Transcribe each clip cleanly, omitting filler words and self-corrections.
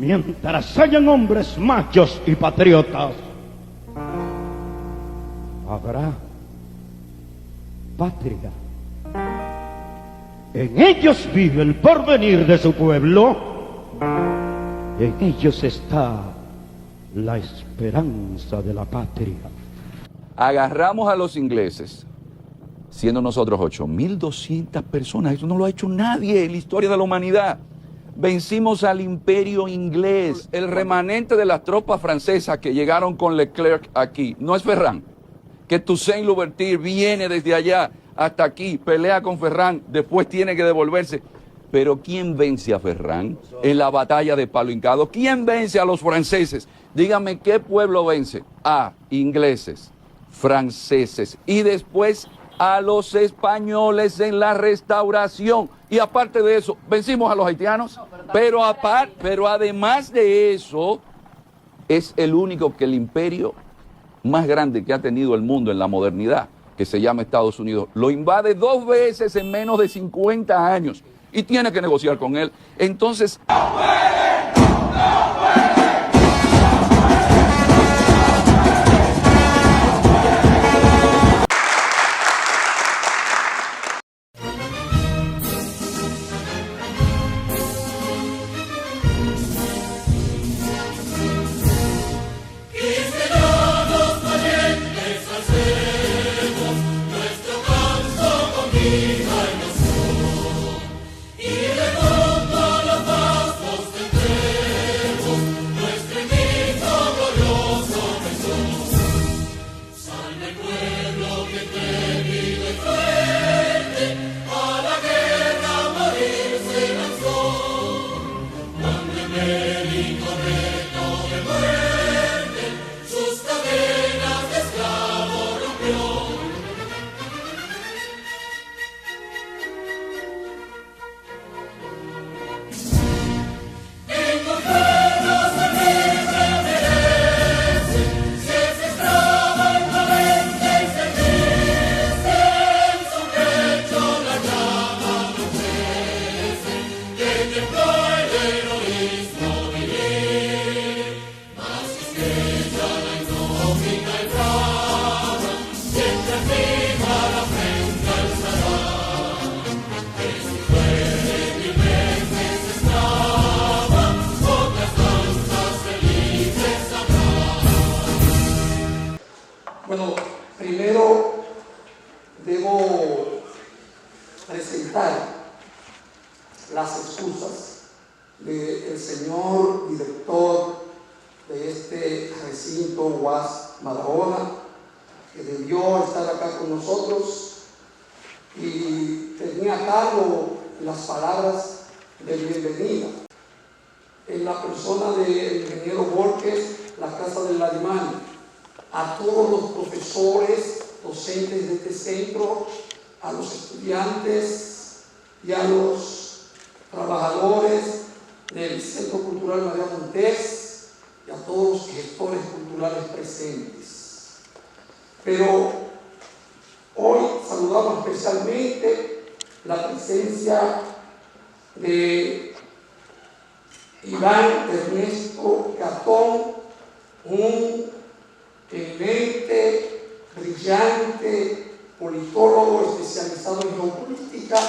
mientras hayan hombres machos y patriotas, habrá patria. En ellos vive el porvenir de su pueblo, en ellos está la esperanza de la patria. Agarramos a los ingleses, siendo nosotros 8.200 personas, eso no lo ha hecho nadie en la historia de la humanidad. Vencimos al imperio inglés, el remanente de las tropas francesas que llegaron con Leclerc aquí, no es Ferrand, que Toussaint Louverture viene desde allá hasta aquí, pelea con Ferrand, después tiene que devolverse. Pero ¿quién vence a Ferrand en la batalla de Palo Hincado? ¿Quién vence a los franceses? Dígame, ¿qué pueblo vence? A ingleses, franceses y después a los españoles en la Restauración. Y aparte de eso, vencimos a los haitianos. Pero además de eso, es el único que el imperio más grande que ha tenido el mundo en la modernidad, que se llama Estados Unidos, lo invade 2 veces en menos de 50 años y tiene que negociar con él. Entonces... Bueno, primero debo presentar las excusas del señor director de este recinto UAS Barahona, que debió estar acá con nosotros y tenía a cargo las palabras de bienvenida. En la persona del ingeniero Borges, la Casa del Larimán, a todos los profesores, docentes de este centro, a los estudiantes y a los trabajadores del Centro Cultural María Montés y a todos los gestores culturales presentes. Pero hoy saludamos especialmente la presencia de Iván Ernesto Gatón, un eminente, brillante politólogo especializado en geopolítica,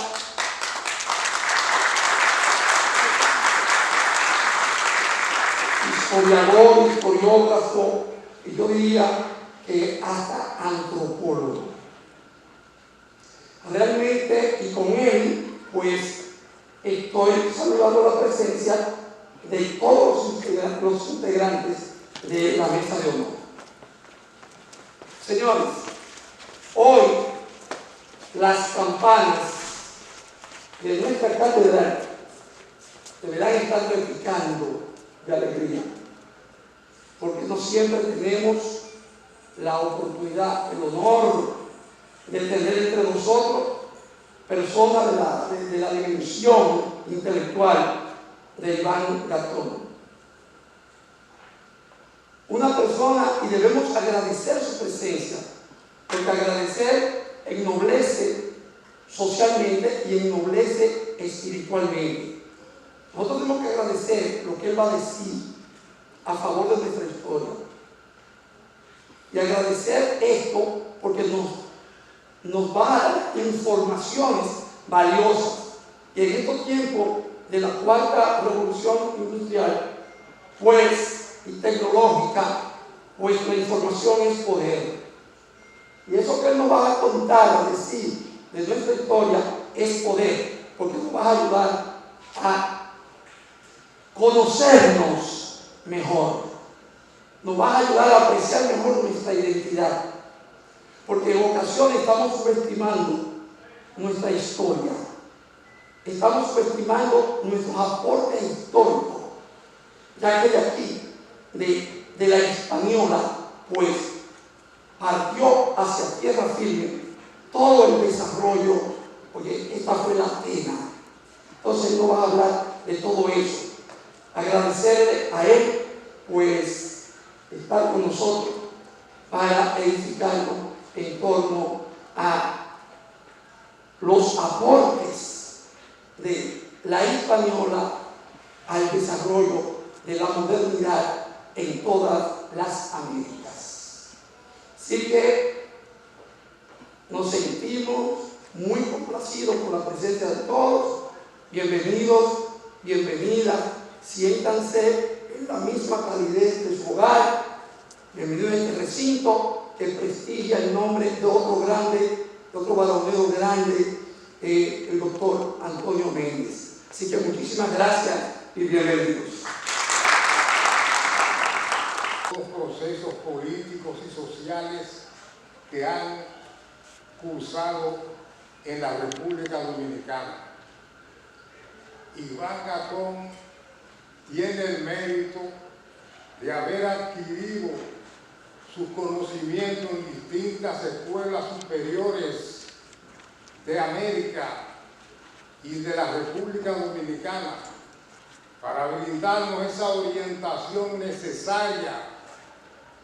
historiador, historiógrafo, y yo diría que hasta antropólogo. Realmente, y con él, pues, estoy saludando la presencia de todos los integrantes de la mesa de honor. Señores, hoy las campanas de nuestra catedral deberán estar replicando de alegría, porque no siempre tenemos la oportunidad, el honor de tener entre nosotros personas de la dimensión intelectual de Iván Gatón. Una persona, y debemos agradecer su presencia, porque agradecer ennoblece socialmente y ennoblece espiritualmente. Nosotros tenemos que agradecer lo que él va a decir a favor de nuestra historia. Y agradecer esto porque nos va a dar informaciones valiosas. Y en estos tiempos de la cuarta revolución industrial, pues, y tecnológica, pues la información es poder. Y eso que él nos va a contar, a decir de nuestra historia, es poder, porque nos va a ayudar a conocernos mejor. Nos va a ayudar a apreciar mejor nuestra identidad. Porque en ocasiones estamos subestimando nuestra historia. Estamos subestimando nuestros aportes históricos. Ya que de aquí, de la española, pues partió hacia tierra firme todo el desarrollo, porque esta fue la pena. Entonces no va a hablar de todo eso. Agradecerle a él, pues, estar con nosotros para edificarnos en torno a los aportes de la española al desarrollo de la modernidad en todas las Américas. Así que nos sentimos muy complacidos por la presencia de todos. Bienvenidos, bienvenidas, siéntanse en la misma calidez de su hogar. Bienvenidos a este recinto que prestigia el nombre de otro grande, de otro baronero grande, el doctor Antonio Méndez. Así que muchísimas gracias y bienvenidos. Los procesos políticos y sociales que han cursado en la República Dominicana. Iván Gatón tiene el mérito de haber adquirido sus conocimientos en distintas escuelas superiores de América y de la República Dominicana para brindarnos esa orientación necesaria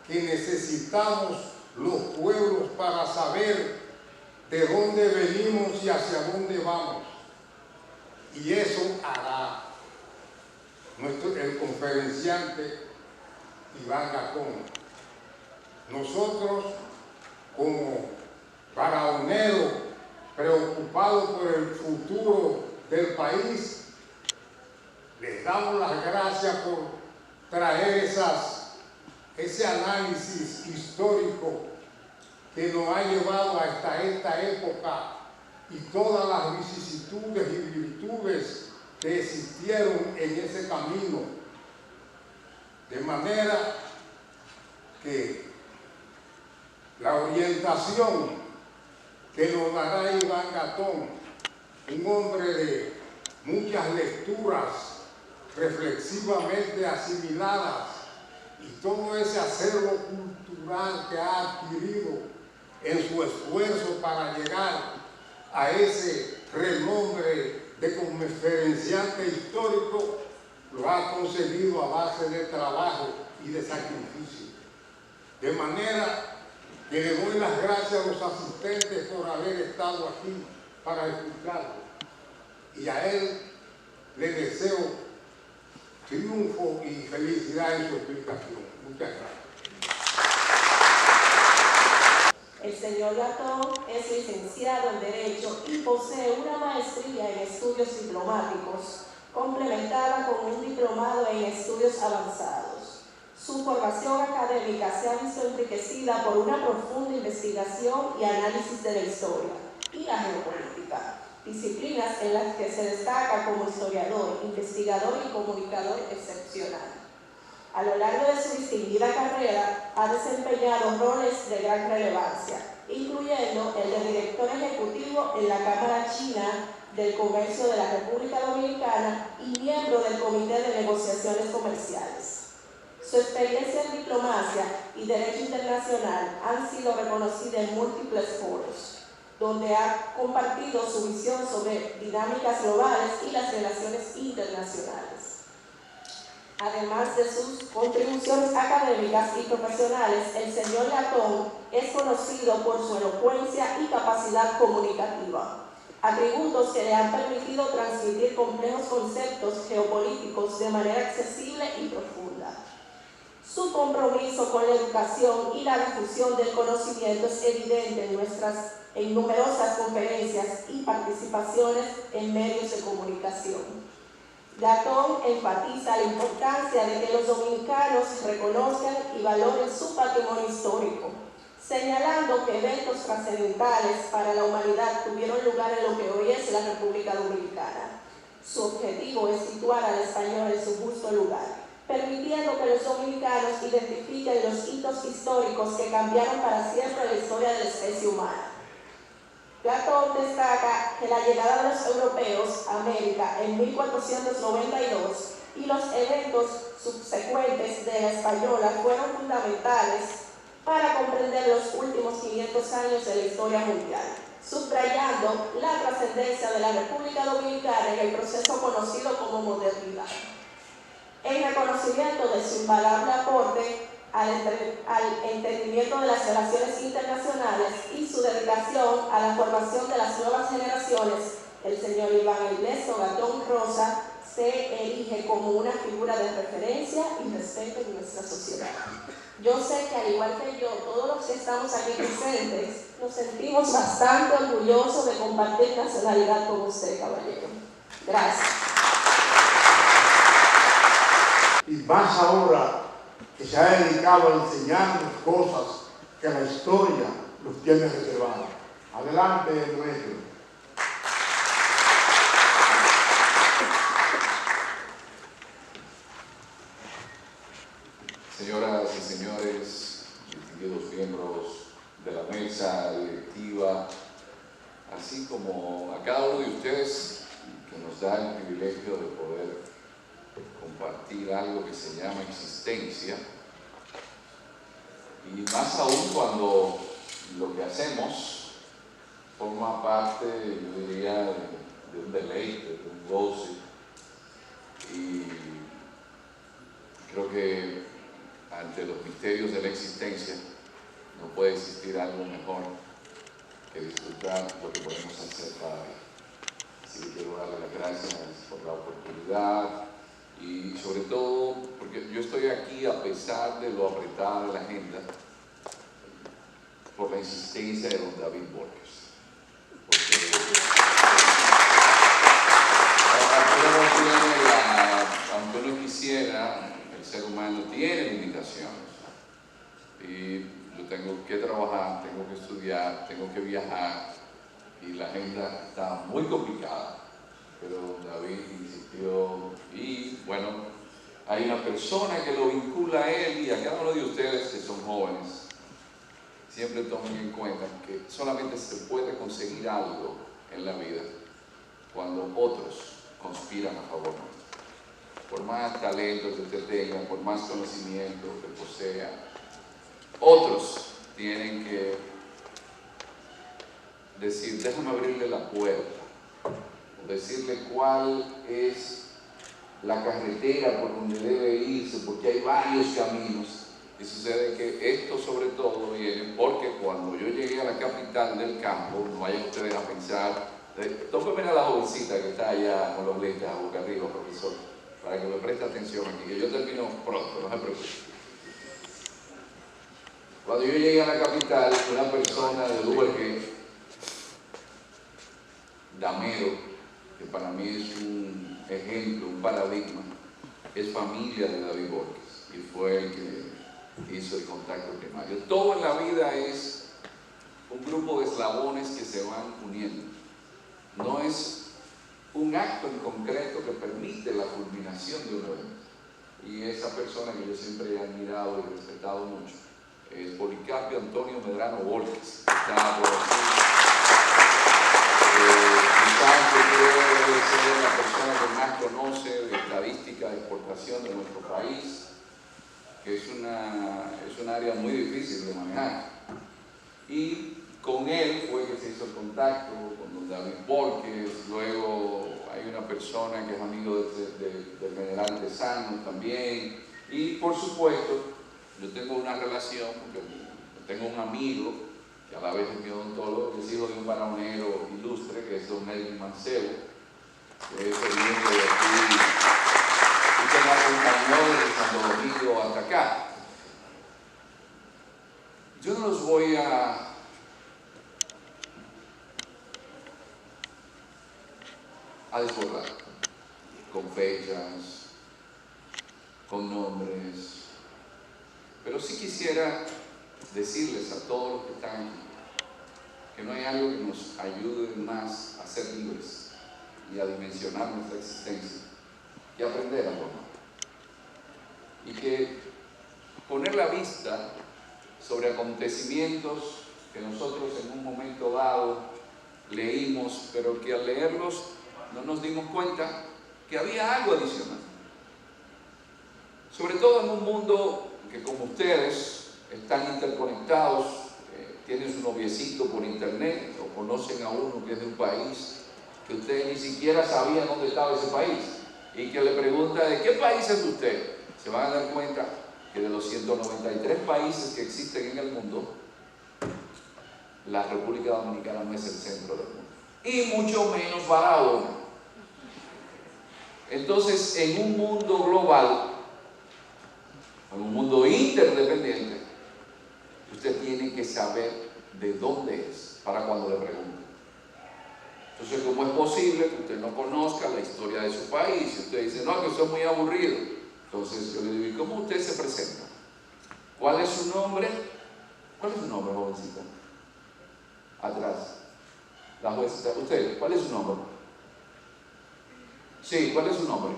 que necesitamos los pueblos para saber de dónde venimos y hacia dónde vamos. Y eso hará el conferenciante Iván Gatón. Nosotros, como faraoneros preocupados por el futuro del país, les damos las gracias por traer ese análisis histórico que nos ha llevado hasta esta época y todas las vicisitudes y virtudes que existieron en ese camino. De manera que la orientación que nos dará Iván Gatón, un hombre de muchas lecturas reflexivamente asimiladas y todo ese acervo cultural que ha adquirido en su esfuerzo para llegar a ese renombre de conferenciante histórico, lo ha conseguido a base de trabajo y de sacrificio. De manera que le doy las gracias a los asistentes por haber estado aquí para escucharlo. Y a él le deseo triunfo y felicidad en su explicación. Muchas gracias. El señor Gatón es licenciado en Derecho y posee una maestría en estudios diplomáticos, complementada con un diplomado en estudios avanzados. Su formación académica se ha visto enriquecida por una profunda investigación y análisis de la historia y la geopolítica, disciplinas en las que se destaca como historiador, investigador y comunicador excepcional. A lo largo de su distinguida carrera, ha desempeñado roles de gran relevancia, incluyendo el de director ejecutivo en la Cámara China del Comercio de la República Dominicana y miembro del Comité de Negociaciones Comerciales. Su experiencia en diplomacia y derecho internacional han sido reconocidas en múltiples foros, donde ha compartido su visión sobre dinámicas globales y las relaciones internacionales. Además de sus contribuciones académicas y profesionales, el señor Gatón es conocido por su elocuencia y capacidad comunicativa. atributos que le han permitido transmitir complejos conceptos geopolíticos de manera accesible y profunda. Su compromiso con la educación y la difusión del conocimiento es evidente en numerosas conferencias y participaciones en medios de comunicación. Gatón enfatiza la importancia de que los dominicanos reconozcan y valoren su patrimonio histórico, señalando que eventos trascendentales para la humanidad tuvieron lugar en lo que hoy es la República Dominicana. Su objetivo es situar al español en su justo lugar, permitiendo que los dominicanos identifiquen los hitos históricos que cambiaron para siempre la historia de la especie humana. Gatón destaca que la llegada de los europeos a América en 1492 y los eventos subsecuentes de la española fueron fundamentales para comprender los últimos 500 años de la historia mundial, subrayando la trascendencia de la República Dominicana en el proceso conocido como modernidad. En reconocimiento de su invaluable aporte al entendimiento de las relaciones internacionales y su dedicación a la formación de las nuevas generaciones, el señor Iván Ernesto Gatón Rosa se erige como una figura de referencia y respeto en nuestra sociedad. Yo sé que al igual que yo, todos los que estamos aquí presentes, nos sentimos bastante orgullosos de compartir nacionalidad con usted, caballero. Gracias. Y más ahora que se ha dedicado a enseñarnos cosas que la historia los tiene reservadas. Adelante, maestro. Señoras y señores, distinguidos miembros de la mesa directiva, así como a cada uno de ustedes que nos da el privilegio de poder compartir algo que se llama existencia, y más aún cuando lo que hacemos forma parte, yo diría, de un deleite, de un goce, y creo que ante los misterios de la existencia no puede existir algo mejor que disfrutar lo que podemos hacer cada día. Así que quiero darle las gracias por la oportunidad y sobre todo porque yo estoy aquí a pesar de lo apretada de la agenda por la insistencia de don David Borges. Porque aunque uno quisiera, el ser humano tiene limitaciones y yo tengo que trabajar, tengo que estudiar, tengo que viajar y la agenda está muy complicada, pero David insistió y bueno, hay una persona que lo vincula a él y a cada uno de ustedes que son jóvenes, siempre tomen en cuenta que solamente se puede conseguir algo en la vida cuando otros conspiran a favor nuestro. Por más talento que usted tenga, por más conocimiento que posea, otros tienen que decir, déjame abrirle la puerta, o decirle cuál es la carretera por donde debe irse, porque hay varios caminos. Y sucede que esto sobre todo viene porque cuando yo llegué a la capital del campo, no vayan ustedes a pensar, tóquenme a la jovencita que está allá con los lentes a boca arriba, profesor, para que me preste atención aquí, que yo termino pronto, no se preocupe. Cuando yo llegué a la capital, una persona de Duvergé, Damero, que para mí es un ejemplo, un paradigma, es familia de David Borges y fue el que hizo el contacto primario. Todo en la vida es un grupo de eslabones que se van uniendo. No es un acto en concreto que permite la culminación de un evento. Y esa persona que yo siempre he admirado y respetado mucho es Policarpio Antonio Medrano Borges. Está por aquí. Quizás debe ser la persona que más conoce de estadística de exportación de nuestro país, que es un área muy difícil de manejar. Y con él fue que se hizo el contacto con don David Borges. Luego hay una persona que es amigo del general Tesano también. Y por supuesto, yo tengo una relación, porque tengo un amigo que a la vez es mi odontólogo, que es hijo de un varonero ilustre, que es don Melvin Mancebo, que es oriundo de aquí, y que me acompañó desde Santo Domingo hasta acá. Yo no los voy a desbordar con fechas, con nombres, pero sí quisiera decirles a todos los que están aquí que no hay algo que nos ayude más a ser libres y a dimensionar nuestra existencia que aprender a tomar. Y que poner la vista sobre acontecimientos que nosotros en un momento dado leímos, pero que al leerlos no nos dimos cuenta que había algo adicional. Sobre todo en un mundo que, como ustedes, están interconectados, tienen su noviecito por internet o conocen a uno que es de un país que ustedes ni siquiera sabían dónde estaba ese país y que le pregunta ¿de qué país es usted? Se van a dar cuenta que de los 193 países que existen en el mundo, la República Dominicana no es el centro del mundo, y mucho menos Barahona. Entonces, en un mundo global, en un mundo interdependiente, usted tiene que saber de dónde es para cuando le pregunten. Entonces, ¿cómo es posible que usted no conozca la historia de su país? Y usted dice, no, que eso es muy aburrido. Entonces yo le digo, ¿y cómo usted se presenta? ¿Cuál es su nombre? ¿Cuál es su nombre, jovencita? Atrás. La jueza, usted, ¿cuál es su nombre? Sí, ¿cuál es su nombre?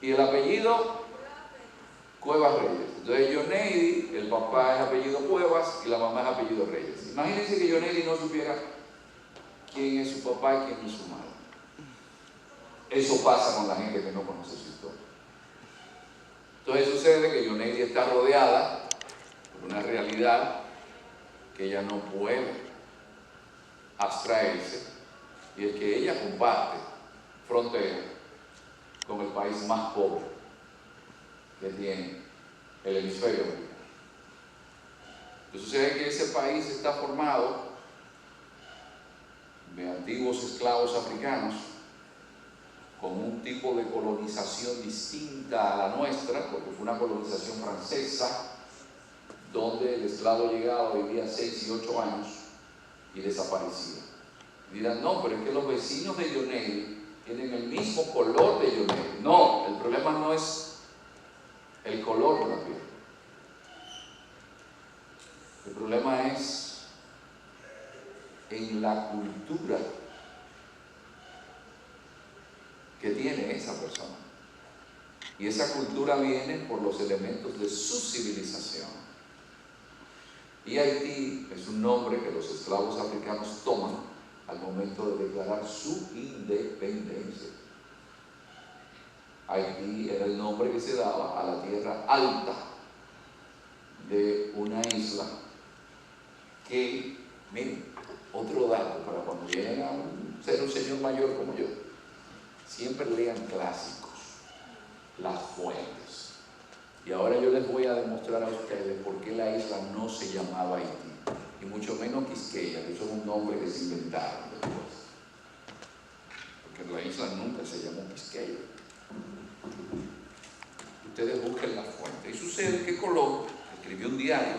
¿Y el apellido? Cuevas Reyes. Entonces Yoneidi, el papá es apellido Cuevas y la mamá es apellido Reyes. Imagínense que Yoneidi no supiera quién es su papá y quién es su madre. Eso pasa con la gente que no conoce su historia. Entonces sucede que Yoneidi está rodeada por una realidad que ella no puede abstraerse, y es que ella comparte frontera con el país más pobre que tiene el hemisferio americano. Entonces sucede que ese país está formado de antiguos esclavos africanos con un tipo de colonización distinta a la nuestra, porque fue una colonización francesa, donde el esclavo llegaba, vivía 6 y 8 años y desaparecía. Y dirán, no, pero es que los vecinos de Yoneidi tienen el mismo color de Yoneidi. No, el problema no es el color de la piel. El problema es en la cultura que tiene esa persona. Y esa cultura viene por los elementos de su civilización. Y Haití es un nombre que los esclavos africanos toman al momento de declarar su independencia. Haití era el nombre que se daba a la tierra alta de una isla que, miren, otro dato para cuando lleguen a ser un señor mayor como yo, siempre lean clásicos, las fuentes. Y ahora yo les voy a demostrar a ustedes por qué la isla no se llamaba Haití, y mucho menos Quisqueya, que eso es un nombre que se inventaron después. Porque la isla nunca se llamó Quisqueya. Ustedes busquen la fuente. Y sucede que Colón escribió un diario,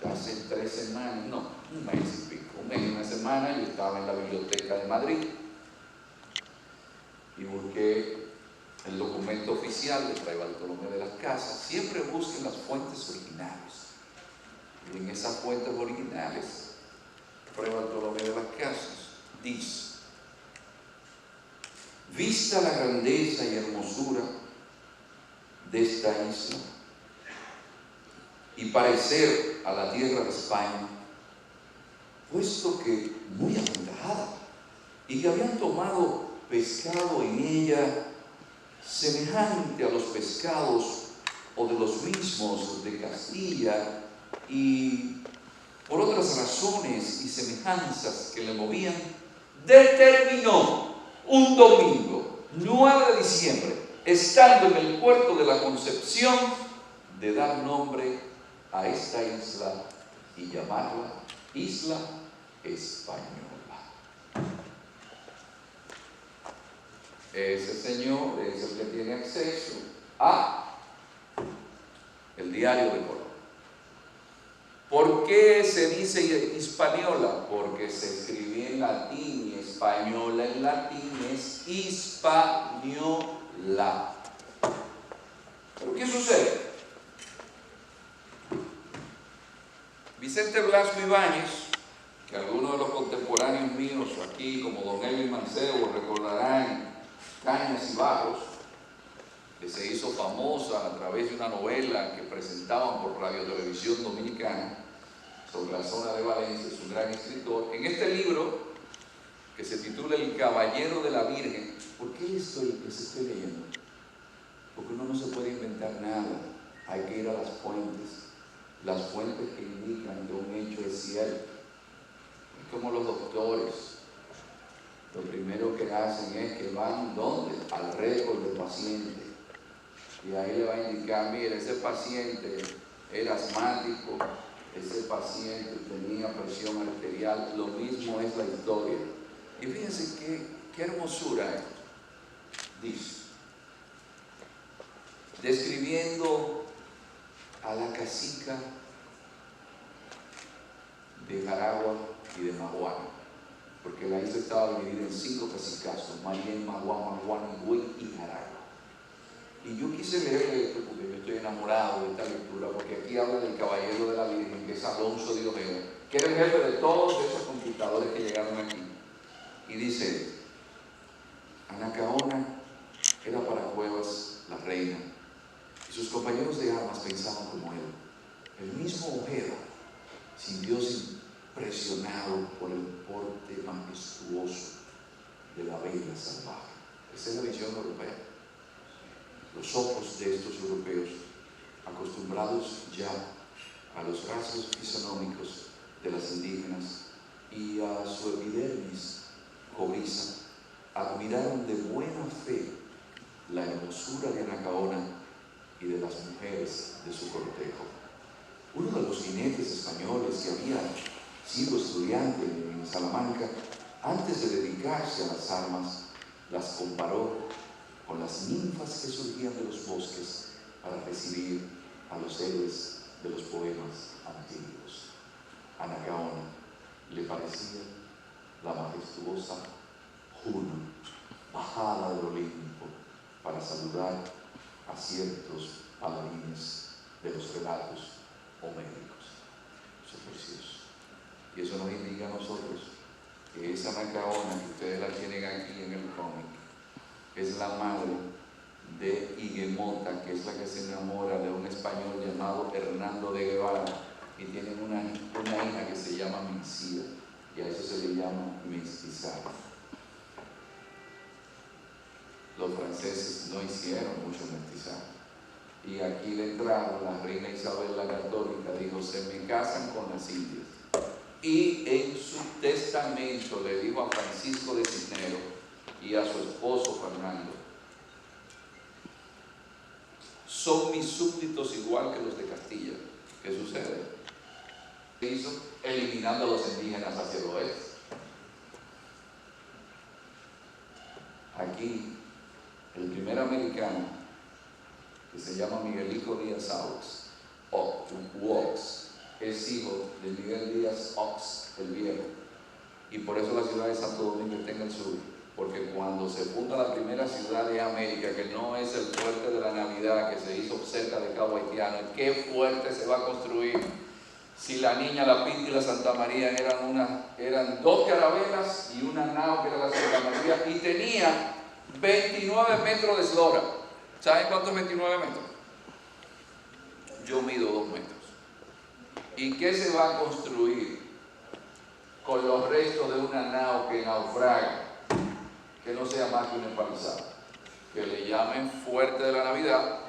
ya hace 3 semanas, no, un mes y pico, un mes y una semana, yo estaba en la biblioteca de Madrid y busqué el documento oficial de Fray Bartolomé de las Casas. Siempre busquen las fuentes originales. Y en esas fuentes originales, Fray Bartolomé de las Casas dice: vista la grandeza y hermosura de esta isla y parecer a la tierra de España, puesto que muy aventajada, y que habían tomado pescado en ella semejante a los pescados o de los mismos de Castilla, y por otras razones y semejanzas que le movían, determinó un domingo 9 de diciembre, estando en el puerto de la Concepción, de dar nombre a esta isla y llamarla Isla Española. ese señor es el que tiene acceso a el diario de color. ¿Por qué se dice Hispaniola? Porque se escribía en latín y española en latín es Hispaniola. ¿Pero qué sucede? Vicente Blasco Ibáñez, que algunos de los contemporáneos míos aquí, como don Elvin Mancebo, recordarán Cañas y Bajos, que se hizo famosa a través de una novela que presentaban por Radio Televisión Dominicana sobre la zona de Valencia, es un gran escritor. En este libro, que se titula El Caballero de la Virgen, ¿por qué estoy leyendo? Porque uno no se puede inventar nada, hay que ir a las fuentes que indican que un hecho es cierto. Es como los doctores, lo primero que hacen es que van, ¿dónde? Al récord del paciente, y ahí le va a indicar, mire, ese paciente era asmático, ese paciente tenía presión arterial, lo mismo es la historia. Y fíjense qué hermosura esto. Dice, describiendo a la cacica de Jaragua y de Maguán, porque la isla estaba dividida en 5 cacicazgos: Marién, Maguán, Higüey y Jaragua. Y yo quise leer esto porque yo estoy enamorado de esta lectura, porque aquí habla del caballero de la Virgen, que es Alonso de Ojeda, que era el jefe de todos esos conquistadores que llegaron aquí. Y dice, Anacaona era para Cuevas la reina, y sus compañeros de armas pensaban como él. El mismo Ojeda sintióse impresionado por el porte majestuoso de la bella salvaje. Esa es la visión europea. Los ojos de estos europeos, acostumbrados ya a los rasgos fisonómicos de las indígenas y a su epidermis cobriza, admiraron de buena fe la hermosura de Anacaona y de las mujeres de su cortejo. Uno de los jinetes españoles que había sido estudiante en Salamanca, antes de dedicarse a las armas, las comparó con las ninfas que surgían de los bosques para recibir a los héroes de los poemas antiguos. Anacaona le parecía la majestuosa Juno, bajada del Olimpo para saludar a ciertos paladines de los relatos homéricos. Eso es precioso. Y eso nos indica a nosotros que esa Anacaona que ustedes la tienen aquí en el cómic es la madre de Higuemota, que es la que se enamora de un español llamado Hernando de Guevara, y tienen una hija que se llama Mixía, y a eso se le llama mestizar. Los franceses no hicieron mucho mestizaje, y aquí de entrada la reina Isabel la Católica dijo, se me casan con las indias, y en su testamento le dijo a Francisco de Cisneros y a su esposo Fernando, son mis súbditos igual que los de Castilla. ¿Qué sucede? ¿Qué hizo? Eliminando a los indígenas hacia el oeste. Aquí, el primer americano, que se llama Miguelico Díaz Ox, es hijo de Miguel Díaz Ox, el viejo, y por eso la ciudad de Santo Domingo está en el sur, porque cuando se funda la primera ciudad de América, que no es el fuerte de la Navidad que se hizo cerca de Cabo Haitiano, ¿qué fuerte se va a construir? Si la Niña, la Pinta y la Santa María eran 2 carabelas y una nao que era la Santa María, y tenía 29 metros de eslora. ¿Saben cuánto es 29 metros? Yo mido 2 metros. ¿Y qué se va a construir con los restos de una nao que naufraga, que no sea más que un empalizado? Que le llamen fuerte de la Navidad,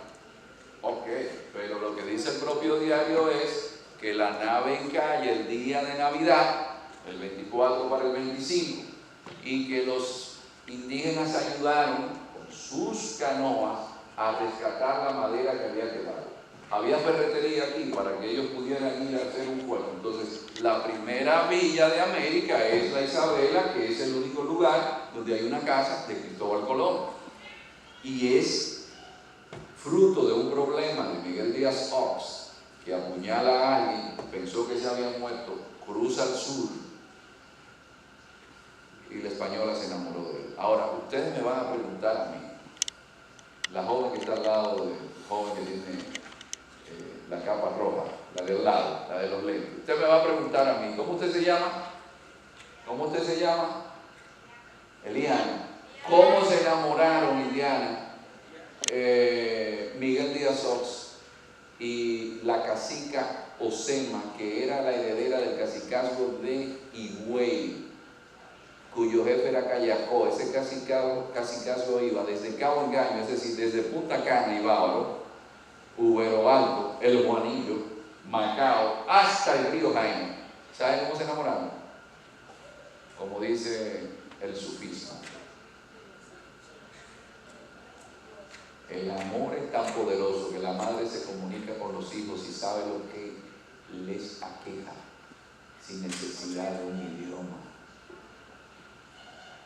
ok, pero lo que dice el propio diario es que la nave encalla el día de Navidad, el 24 para el 25, y que los indígenas ayudaron con sus canoas a rescatar la madera que había quedado. Había ferretería aquí para que ellos pudieran ir a hacer un puerto. Entonces, la primera villa de América es la Isabela, que es el único lugar donde hay una casa de Cristóbal Colón. Y es fruto de un problema de Miguel Díaz Ox, que apuñala a alguien, pensó que se había muerto, cruza al sur y la española se enamoró de él. Ahora, ustedes me van a preguntar a mí, la joven que está al lado del joven que tiene la capa roja, la del lado, la de los lentes. Usted me va a preguntar a mí, ¿cómo usted se llama? ¿Cómo usted se llama? Eliana. ¿Cómo se enamoraron Indiana, Miguel Díaz Ox y la cacica Osema, que era la heredera del cacicazgo de Higüey, cuyo jefe era Cayacó? Ese cacicazgo iba desde Cabo Engaño, es decir, desde Punta Cana y Bávaro, Ubero Alto, El Juanillo, Macao, hasta el río Jaime. ¿Saben cómo se enamoraron? Como dice el sufismo. El amor es tan poderoso que la madre se comunica con los hijos y sabe lo que les aqueja sin necesidad de un idioma.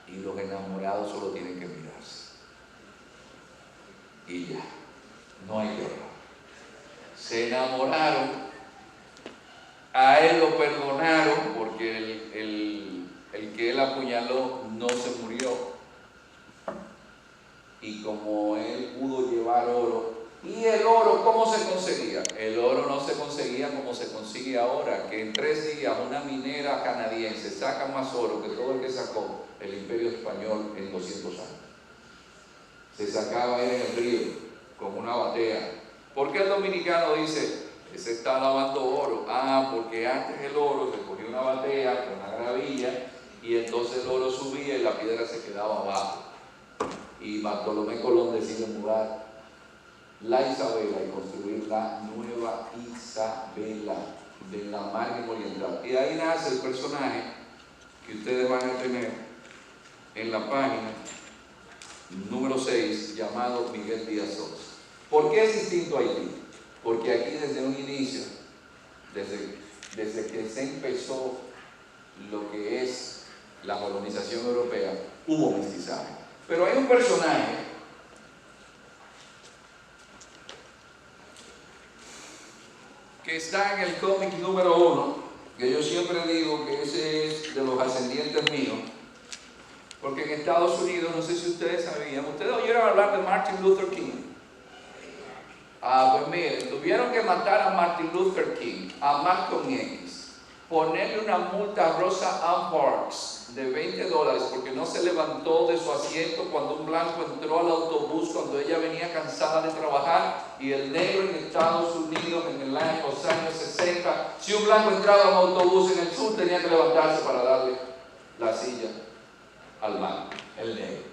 Y los enamorados solo tienen que mirarse. Y ya, no hay guerra. Se enamoraron, a él lo perdonaron porque el que él apuñaló no se murió. Y como él pudo llevar oro, ¿y el oro cómo se conseguía? El oro no se conseguía como se consigue ahora, que en 3 días una minera canadiense saca más oro que todo el que sacó el Imperio Español en 200 años. Se sacaba él en el río con una batea. ¿Por qué el dominicano dice, ese está lavando oro? Ah, porque antes el oro se cogía una batea con una gravilla y entonces el oro subía y la piedra se quedaba abajo. Y Bartolomé Colón decide mudar la Isabela y construir la nueva Isabela de la margen oriental. Y ahí nace el personaje que ustedes van a tener en la página número 6, llamado Miguel Díaz Ox. ¿Por qué es distinto a Haití? Porque aquí desde un inicio, desde que se empezó lo que es la colonización europea, hubo mestizaje. Pero hay un personaje que está en el cómic número 1, que yo siempre digo que ese es de los ascendientes míos, porque en Estados Unidos, no sé si ustedes sabían, ¿ustedes oyeron hablar de Martin Luther King? Ah, pues miren, tuvieron que matar a Martin Luther King, a Malcolm X, ponerle una multa a Rosa Ann Parks de $20 porque no se levantó de su asiento cuando un blanco entró al autobús cuando ella venía cansada de trabajar. Y el negro en Estados Unidos en los años 60, si un blanco entraba a un autobús en el sur, tenía que levantarse para darle la silla al blanco, el negro.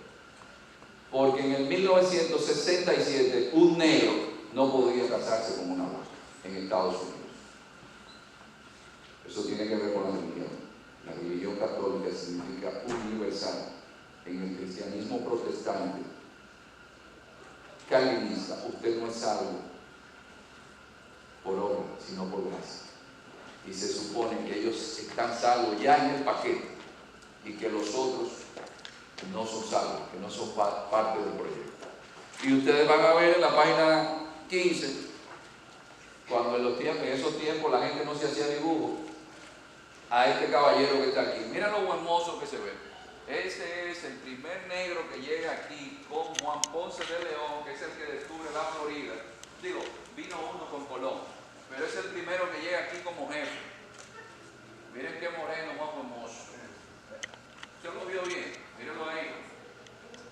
Porque en el 1967 un negro no podía casarse con una blanca en Estados Unidos. Eso tiene que ver con la religión. La religión católica significa universal. En el cristianismo protestante, calvinista, usted no es salvo por obra, sino por gracia. Y se supone que ellos están salvos ya en el paquete y que los otros no son salvos, que no son parte del proyecto. Y ustedes van a ver en la página 15, cuando en esos tiempos la gente no se hacía dibujo, a este caballero que está aquí. Mira lo hermoso que se ve. Este es el primer negro que llega aquí con Juan Ponce de León, que es el que descubre la Florida. Digo, vino uno con Colón, pero es el primero que llega aquí como jefe. Miren qué moreno más hermoso. ¿Usted lo vio bien? Mírenlo ahí.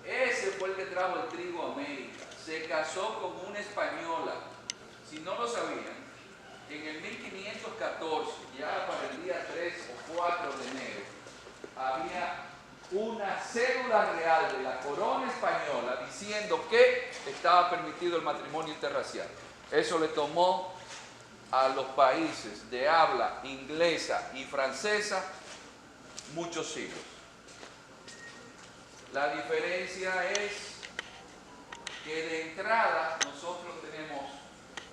Ese fue el que trajo el trigo a América. Se casó con una española. Si no lo sabían, en el 1514, ya para el día 3 o 4 de enero, había una cédula real de la corona española diciendo que estaba permitido el matrimonio interracial. Eso le tomó a los países de habla inglesa y francesa muchos siglos. La diferencia es que de entrada nosotros tenemos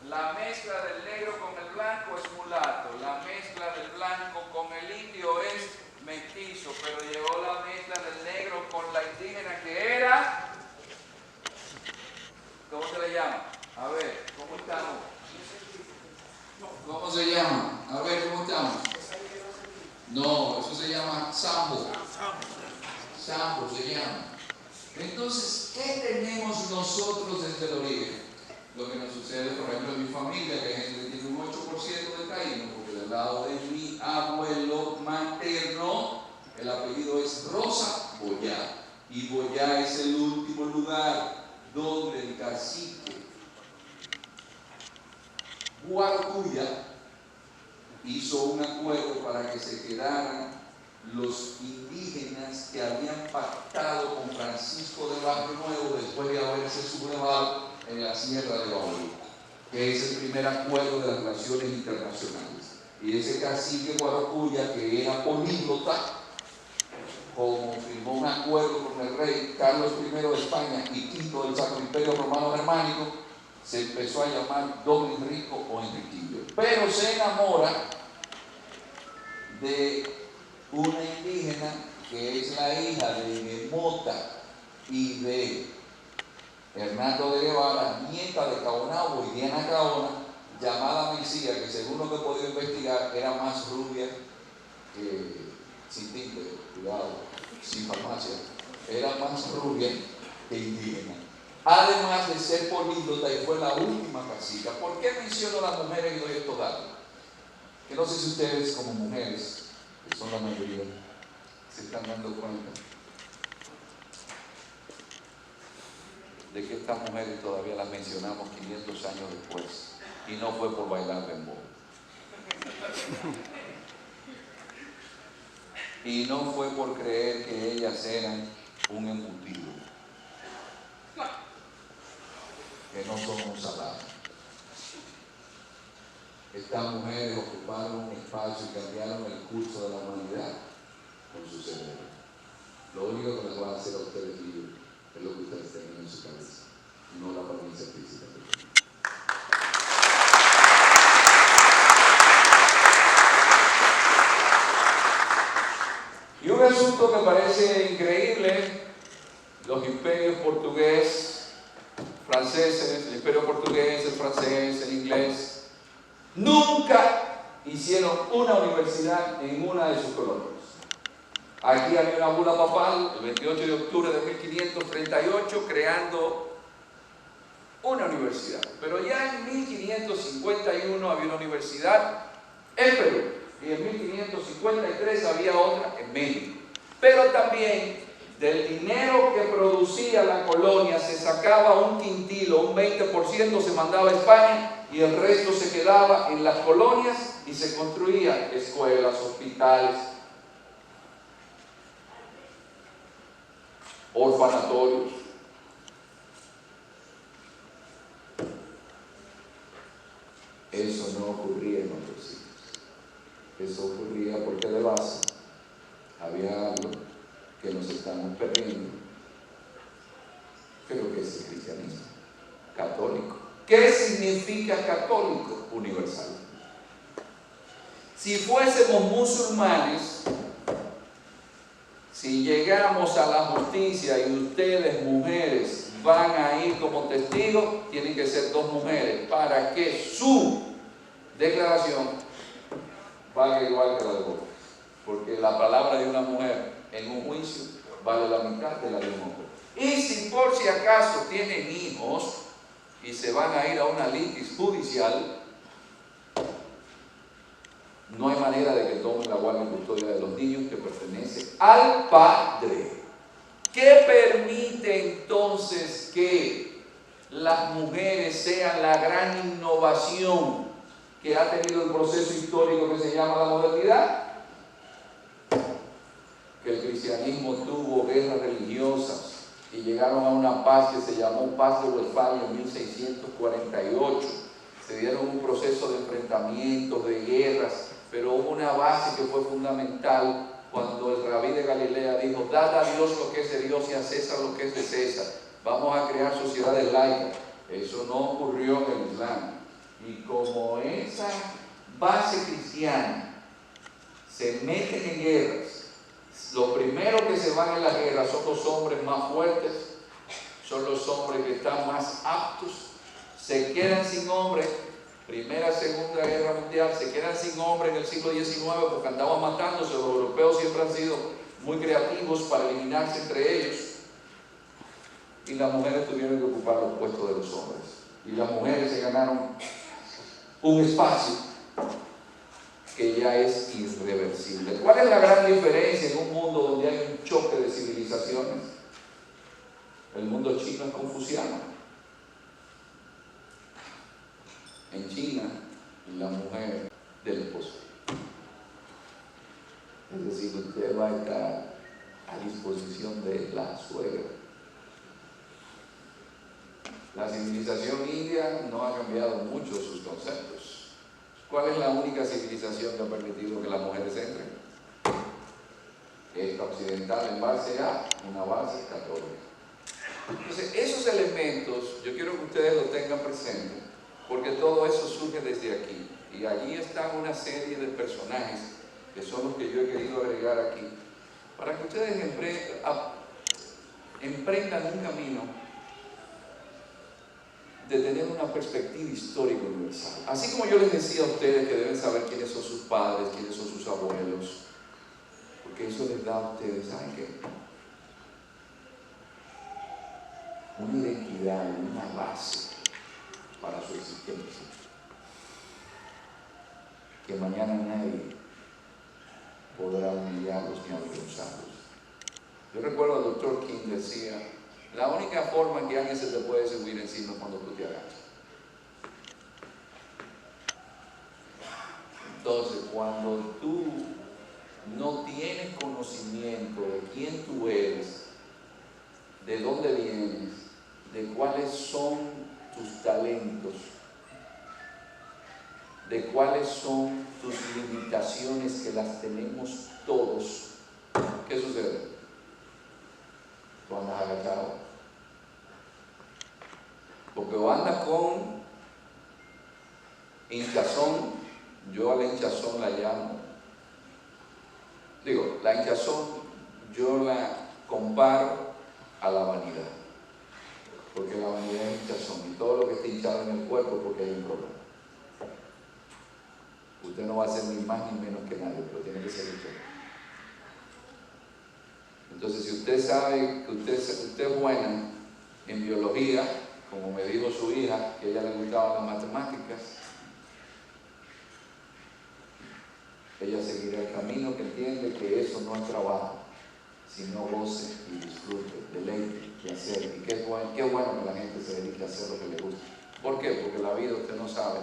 La mezcla del negro con el blanco es mulato, la mezcla del blanco con el indio es mestizo, pero llegó la mezcla del negro con la indígena que era, ¿cómo se le llama? A ver, ¿cómo estamos? ¿Cómo se llama? A ver, ¿cómo estamos? No, eso se llama sambo. Sambo se llama. Entonces, ¿qué tenemos nosotros desde el origen? Lo que nos sucede, por ejemplo, en mi familia, que hay gente que tiene un 8% de taíno, porque del lado de mi abuelo materno, el apellido es Rosa Boyá. Y Boyá es el último lugar donde el cacique Guaracuya hizo un acuerdo para que se quedaran los indígenas que habían pactado con Francisco de Barrio Nuevo después de haberse sublevado en la Sierra de Bauru, que es el primer acuerdo de las relaciones internacionales. Y ese cacique Guaracuya, que era políglota, como firmó un acuerdo con el rey Carlos I de España y Quinto del Sacro Imperio Romano Germánico, se empezó a llamar Don Enrico o Enriquillo. Pero se enamora de una indígena que es la hija de Mota y de Hernando de Guevara, nieta de Caonabo y Diana Caona, llamada Mesía, que según lo que he podido investigar era más rubia que, sin tinte, cuidado, sin farmacia, era más rubia que indígena. Además de ser políglota, y fue la última cacica. ¿Por qué menciono a las mujeres y doy estos datos? Que no sé si ustedes como mujeres, que son la mayoría, se están dando cuenta de que estas mujeres todavía las mencionamos 500 años después, y no fue por bailar dembow. Y no fue por creer que ellas eran un embutido, que no son un salado. Estas mujeres ocuparon un espacio y cambiaron el curso de la humanidad con su cerebro. Lo único que les va a hacer a ustedes libres es lo que ustedes tengan en su cabeza, no la apariencia física. Y un asunto que parece increíble: los imperios portugués, franceses, el imperio portugués, el francés, el inglés, nunca hicieron una universidad en una de sus colonias. Aquí había una bula papal el 28 de octubre de 1538 creando una universidad. Pero ya en 1551 había una universidad en Perú y en 1553 había otra en México. Pero también del dinero que producía la colonia se sacaba un quintilo, un 20% se mandaba a España y el resto se quedaba en las colonias y se construían escuelas, hospitales, orfanatorios. Eso no ocurría en otros sitios. Eso ocurría porque de base había algo que nos estamos perdiendo. Creo que es el cristianismo católico. ¿Qué significa católico? Universal. Si fuésemos musulmanes, si llegamos a la justicia y ustedes, mujeres, van a ir como testigos, tienen que ser 2 mujeres para que su declaración valga igual que la de vos. Porque la palabra de una mujer en un juicio vale la mitad de la de un hombre. Y si por si acaso tienen hijos y se van a ir a una litis judicial, no hay manera de que tomen la guardia y custodia de los niños, que pertenece al padre. ¿Qué permite entonces que las mujeres sean la gran innovación que ha tenido el proceso histórico que se llama la modernidad? Que el cristianismo tuvo guerras religiosas y llegaron a una paz que se llamó Paz de Westfalia en 1648. Se dieron un proceso de enfrentamientos, de guerras, pero hubo una base que fue fundamental cuando el rabí de Galilea dijo: dad a Dios lo que es de Dios y a César lo que es de César. Vamos a crear sociedades laicas. Eso no ocurrió en el Islam. Y como esa base cristiana se meten en guerras, los primeros que se van en la guerra son los hombres más fuertes, son los hombres que están más aptos, se quedan sin hombres. Primera, Segunda Guerra Mundial, se quedan sin hombres en el siglo XIX porque andaban matándose. Los europeos siempre han sido muy creativos para eliminarse entre ellos. Y las mujeres tuvieron que ocupar los puestos de los hombres. Y las mujeres se ganaron un espacio que ya es irreversible. ¿Cuál es la gran diferencia en un mundo donde hay un choque de civilizaciones? El mundo chino es confuciano. En China, la mujer del esposo. Es decir, usted va a estar a disposición de la suegra. La civilización india no ha cambiado mucho sus conceptos. ¿Cuál es la única civilización que ha permitido que las mujeres entren? Esta occidental, en base a una base católica. Entonces, esos elementos yo quiero que ustedes los tengan presentes, porque todo eso surge desde aquí. Y allí están una serie de personajes que son los que yo he querido agregar aquí, para que ustedes emprendan un camino de tener una perspectiva histórica universal. Así como yo les decía a ustedes que deben saber quiénes son sus padres, quiénes son sus abuelos, porque eso les da a ustedes, ¿saben qué? Una identidad, una base para su existencia, que mañana nadie podrá humillarlos ni avergonzarlos. Yo recuerdo al Dr. King decía: la única forma en que alguien se te puede subir encima es cuando tú te agachas. Entonces, cuando tú no tienes conocimiento de quién tú eres, de dónde vienes, de cuáles son tus talentos, de cuáles son tus limitaciones, que las tenemos todos, ¿qué sucede? Tú andas agachado. Porque o andas con hinchazón, yo a la hinchazón la llamo, la hinchazón yo la comparo a la vanidad, porque la vanidad es hinchazón, y todo lo que está hinchado en el cuerpo es porque hay un problema. Usted no va a ser ni más ni menos que nadie, pero tiene que ser usted. Entonces, si usted sabe que usted es buena en biología, como me dijo su hija, que a ella le gustaban las matemáticas, ella seguirá el camino, que entiende que eso no es trabajo, sino goce y disfrute, deleite y hacer. Y qué bueno que la gente se dedique a hacer lo que le gusta. ¿Por qué? Porque la vida usted no sabe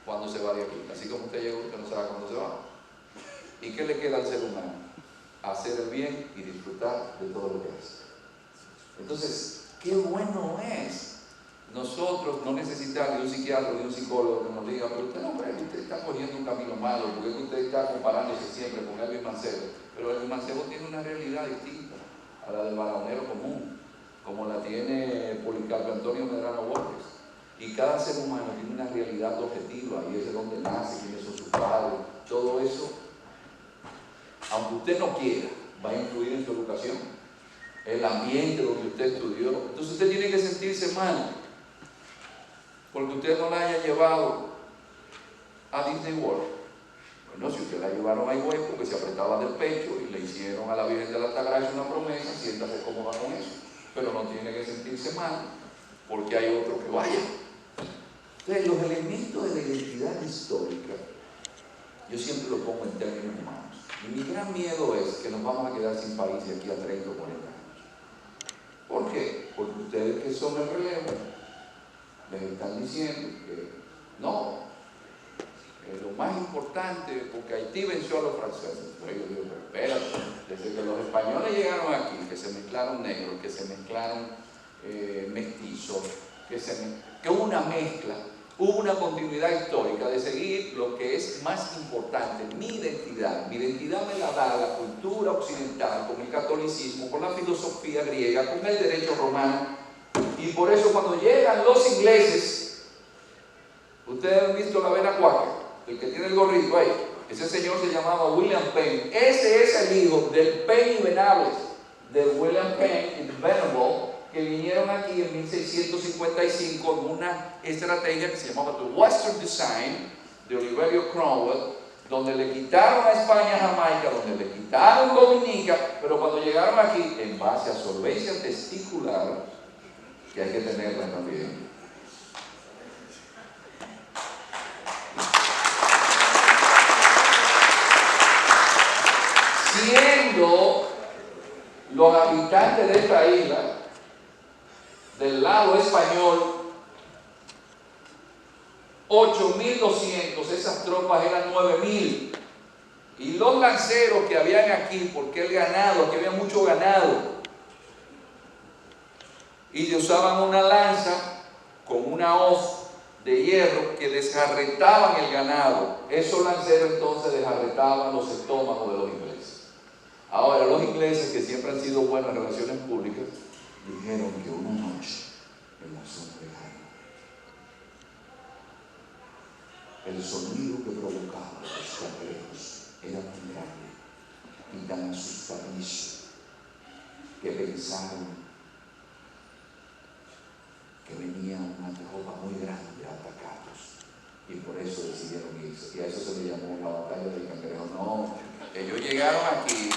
cuándo se va de aquí. Así como usted llegó, usted no sabe cuándo se va. ¿Y qué le queda al ser humano? Hacer el bien y disfrutar de todo lo que hace. Entonces, qué bueno es nosotros no necesitar de un psiquiatra o de un psicólogo que nos diga: pero usted no cree que usted está cogiendo un camino malo, porque usted está comparándose siempre con Elvis Mancebo. Pero Elvis Mancebo tiene una realidad distinta a la del baraonero común, como la tiene Policarpo Antonio Medrano Borges. Y cada ser humano tiene una realidad objetiva, y es de donde nace, quiénes son sus padres. Todo eso, aunque usted no quiera, va a influir en su educación, el ambiente donde usted estudió. Entonces usted tiene que sentirse mal porque usted no la haya llevado a Disney World. Bueno, si usted la llevaron a Higüey porque se apretaba del pecho y le hicieron a la Virgen de la Altagracia una promesa, siéntase cómoda con eso, pero no tiene que sentirse mal porque hay otro que vaya. Entonces, los elementos de la identidad histórica, yo siempre lo pongo en términos humanos. Y mi gran miedo es que nos vamos a quedar sin país de aquí a 30 o 40 años. ¿Por qué? Porque ustedes que son el relevo les están diciendo que no, lo más importante, porque Haití venció a los franceses. Pero yo digo: pero espérate, desde que los españoles llegaron aquí, que se mezclaron negros, que se mezclaron mestizos, que hubo una mezcla, hubo una continuidad histórica de seguir lo que es más importante, mi identidad. Mi identidad me la da la cultura occidental, con el catolicismo, con la filosofía griega, con el derecho romano. Y por eso cuando llegan los ingleses, Ustedes han visto la vena Quaker, el que tiene el gorrito ahí. Ese señor se llamaba William Penn. Ese es el hijo del Penn y Venables, de William Penn y Venable, que vinieron aquí en 1655 en una estrategia que se llamaba The Western Design de Oliverio Cromwell, donde le quitaron a España Jamaica, donde le quitaron Dominica, pero cuando llegaron aquí, en base a solvencia testicular, que hay que tenerla también. Siendo los habitantes de esta isla, del lado español, 8.200, esas tropas eran 9.000. Y los lanceros que habían aquí, porque el ganado, aquí había mucho ganado, y se usaban una lanza con una hoz de hierro que desjarretaban el ganado. Esos lanceros entonces desjarretaban los estómagos de los ingleses. Ahora, los ingleses, que siempre han sido buenos en relaciones públicas, dijeron que una noche en la zona de Jaén, el sonido que provocaban los cangreros era tan grande y tan asustadizo que pensaron que venía una tropa muy grande a atacarlos, y por eso decidieron irse, y a eso se le llamó la batalla del cangrejo. No, ellos llegaron aquí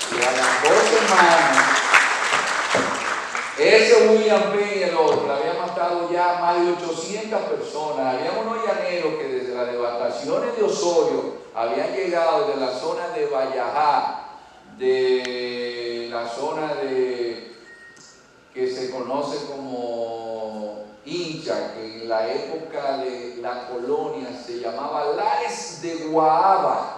y a las 2 semanas ese William Penn y el otro habían matado ya más de 800 personas. Había unos llaneros que desde las devastaciones de Osorio habían llegado desde la zona de Vallajá, de la zona de que se conoce como Hincha, que en la época de la colonia se llamaba Lares de Guaaba.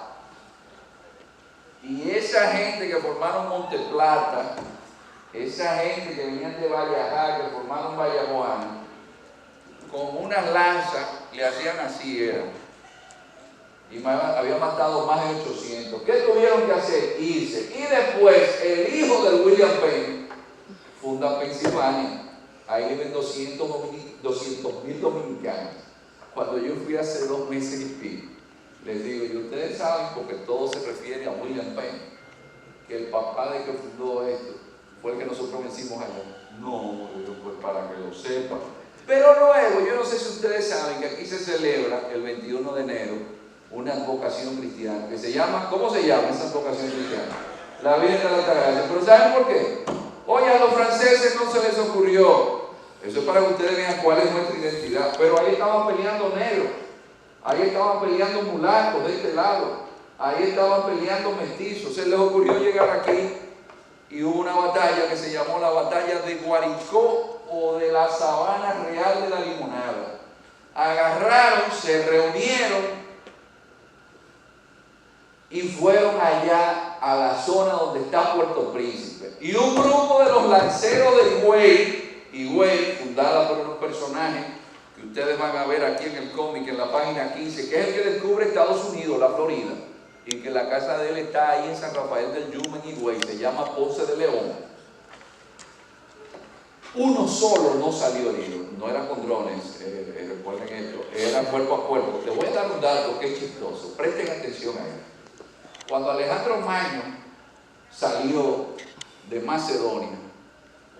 Y esa gente que formaron Monteplata, esa gente que venían de Vallajá, que formaron Vallajuana, con unas lanzas le hacían así, era. Y había matado más de 800. ¿Qué tuvieron que hacer? Irse. Y después, el hijo del William Penn funda Pensilvania. Ahí viven 200.000 dominicanos. Cuando yo fui hace 2 meses y pico, les digo, y ustedes saben, porque todo se refiere a William Penn, que el papá de que fundó esto fue el que nosotros vencimos allá. No, pues para que lo sepan. Pero luego, yo no sé si ustedes saben que aquí se celebra el 21 de enero una advocación cristiana que se llama, ¿cómo se llama esa advocación cristiana? La Virgen de la Altagracia. ¿Pero saben por qué? Oye, a los franceses no se les ocurrió. Eso es para que ustedes vean cuál es nuestra identidad. Pero ahí estaban peleando negros, ahí estaban peleando mulatos de este lado, ahí estaban peleando mestizos. Se les ocurrió llegar aquí y hubo una batalla que se llamó la batalla de Guaricó o de la Sabana Real de la Limonada. Agarraron, se reunieron y fueron allá a la zona donde está Puerto Príncipe. Y un grupo de los lanceros de Higüey, fundada por unos personajes que ustedes van a ver aquí en el cómic, en la página 15, que es el que descubre Estados Unidos, la Florida, y que la casa de él está ahí en San Rafael del Yume, en Higüey, se llama Ponce de León. Uno solo no salió herido, no era con drones, recuerden esto, era cuerpo a cuerpo. Les voy a dar un dato que es chistoso, presten atención a él. Cuando Alejandro Magno salió de Macedonia,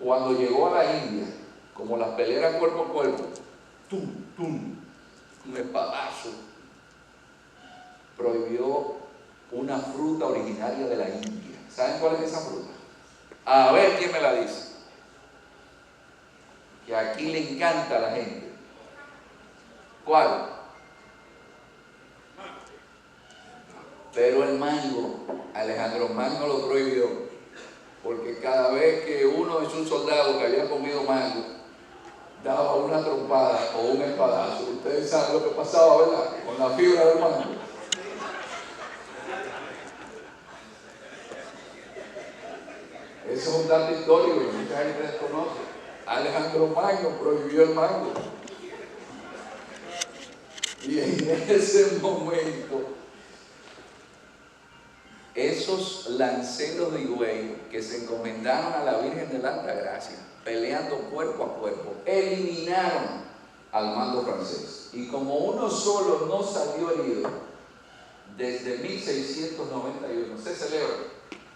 cuando llegó a la India, como las peleas cuerpo a cuerpo, un espadazo, prohibió una fruta originaria de la India. ¿Saben cuál es esa fruta? A ver quién me la dice. Que aquí le encanta a la gente. ¿Cuál? Pero el mango, Alejandro Magno lo prohibió, porque cada vez que uno de sus soldados que había comido mango daba una trompada o un espadazo, ustedes saben lo que pasaba, ¿verdad? Con la fibra del mango. Eso es un dato histórico que mucha gente desconoce. Alejandro Magno prohibió el mango. Y en ese momento, esos lanceros de Higüey que se encomendaron a la Virgen de la Altagracia, peleando cuerpo a cuerpo, eliminaron al mando francés. Y como uno solo no salió herido, desde 1691 se celebra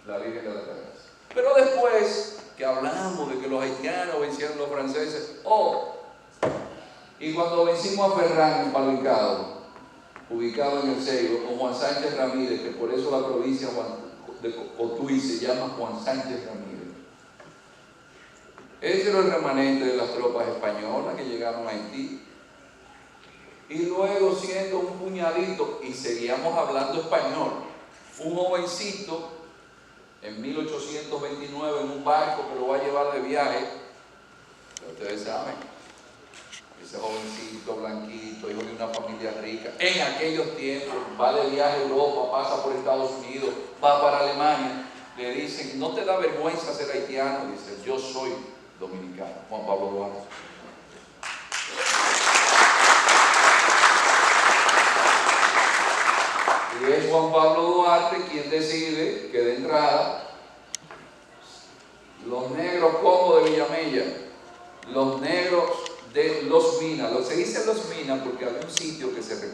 la Virgen de la Altagracia. Pero después que hablamos de que los haitianos vencieron a los franceses, y cuando vencimos a Ferrán en Palo Hincado, ubicado en el Seibo, con Juan Sánchez Ramírez, que por eso la provincia de Cotuí se llama Juan Sánchez Ramírez. Ese era el remanente de las tropas españolas que llegaron a Haití. Y luego, siendo un puñadito, y seguíamos hablando español, un jovencito en 1829 en un barco que lo va a llevar de viaje, ustedes saben, ese jovencito blanquito, hijo de una familia rica, en aquellos tiempos, va de viaje a Europa, pasa por Estados Unidos, va para Alemania, le dicen, ¿no te da vergüenza ser haitiano? Dice, yo soy dominicano, Juan Pablo Duarte. Y es Juan Pablo Duarte quien decide que de entrada los negros como de Villamella, los negros de Los Minas, se dice Los Minas porque había un sitio que se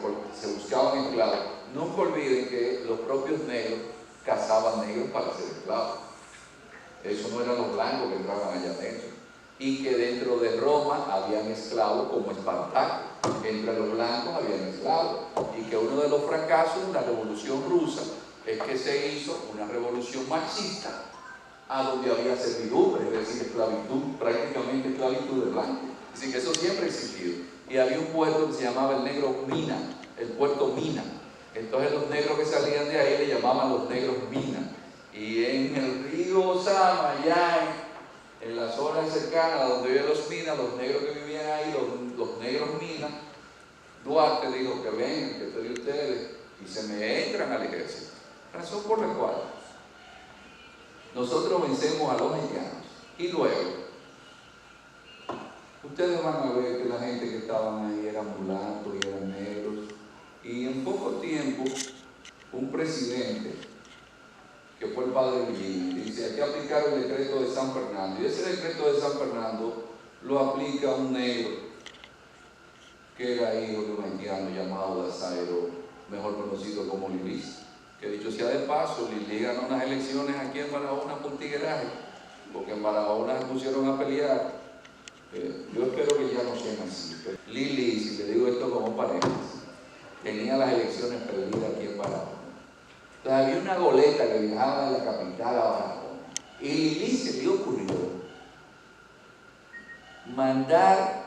buscaban esclavos. Nunca olviden que los propios negros cazaban negros para ser esclavos. Eso no eran los blancos que entraban allá adentro. Y que dentro de Roma habían esclavos como Espartaco. Entre los blancos habían esclavos. Y que uno de los fracasos de la Revolución Rusa es que se hizo una revolución marxista a donde había servidumbre, es decir, esclavitud, prácticamente esclavitud de blanco. Es decir, que eso siempre ha existido. Y había un puerto que se llamaba el Negro Mina, el puerto Mina. Entonces los negros que salían de ahí le llamaban los negros Mina. Y en el río Osama, allá en la zona cercana donde vivían los Minas, los negros que vivían ahí, los negros Minas, Duarte dijo que vengan, que estoy de ustedes, y se me entran al ejército. Razón por la cual nosotros vencemos a los haitianos. Y luego, ustedes van a ver que la gente que estaban ahí eran mulatos y eran negros. Y en poco tiempo, un presidente, que fue el padre de Villini, dice, hay que aplicar el decreto de San Fernando. Y ese decreto de San Fernando lo aplica un negro, que era hijo de un haitiano llamado Dazairo, mejor conocido como Lilis. Que dicho sea de paso, Lili ganó unas elecciones aquí en Barahona por tigueraje, porque en Barahona se pusieron a pelear. Yo espero que ya no sean así. Lili, si le digo esto como paréntesis, tenía las elecciones perdidas aquí en Barahona. Entonces había una goleta que viajaba de la capital a Barahona. Y Lili se le ocurrió mandar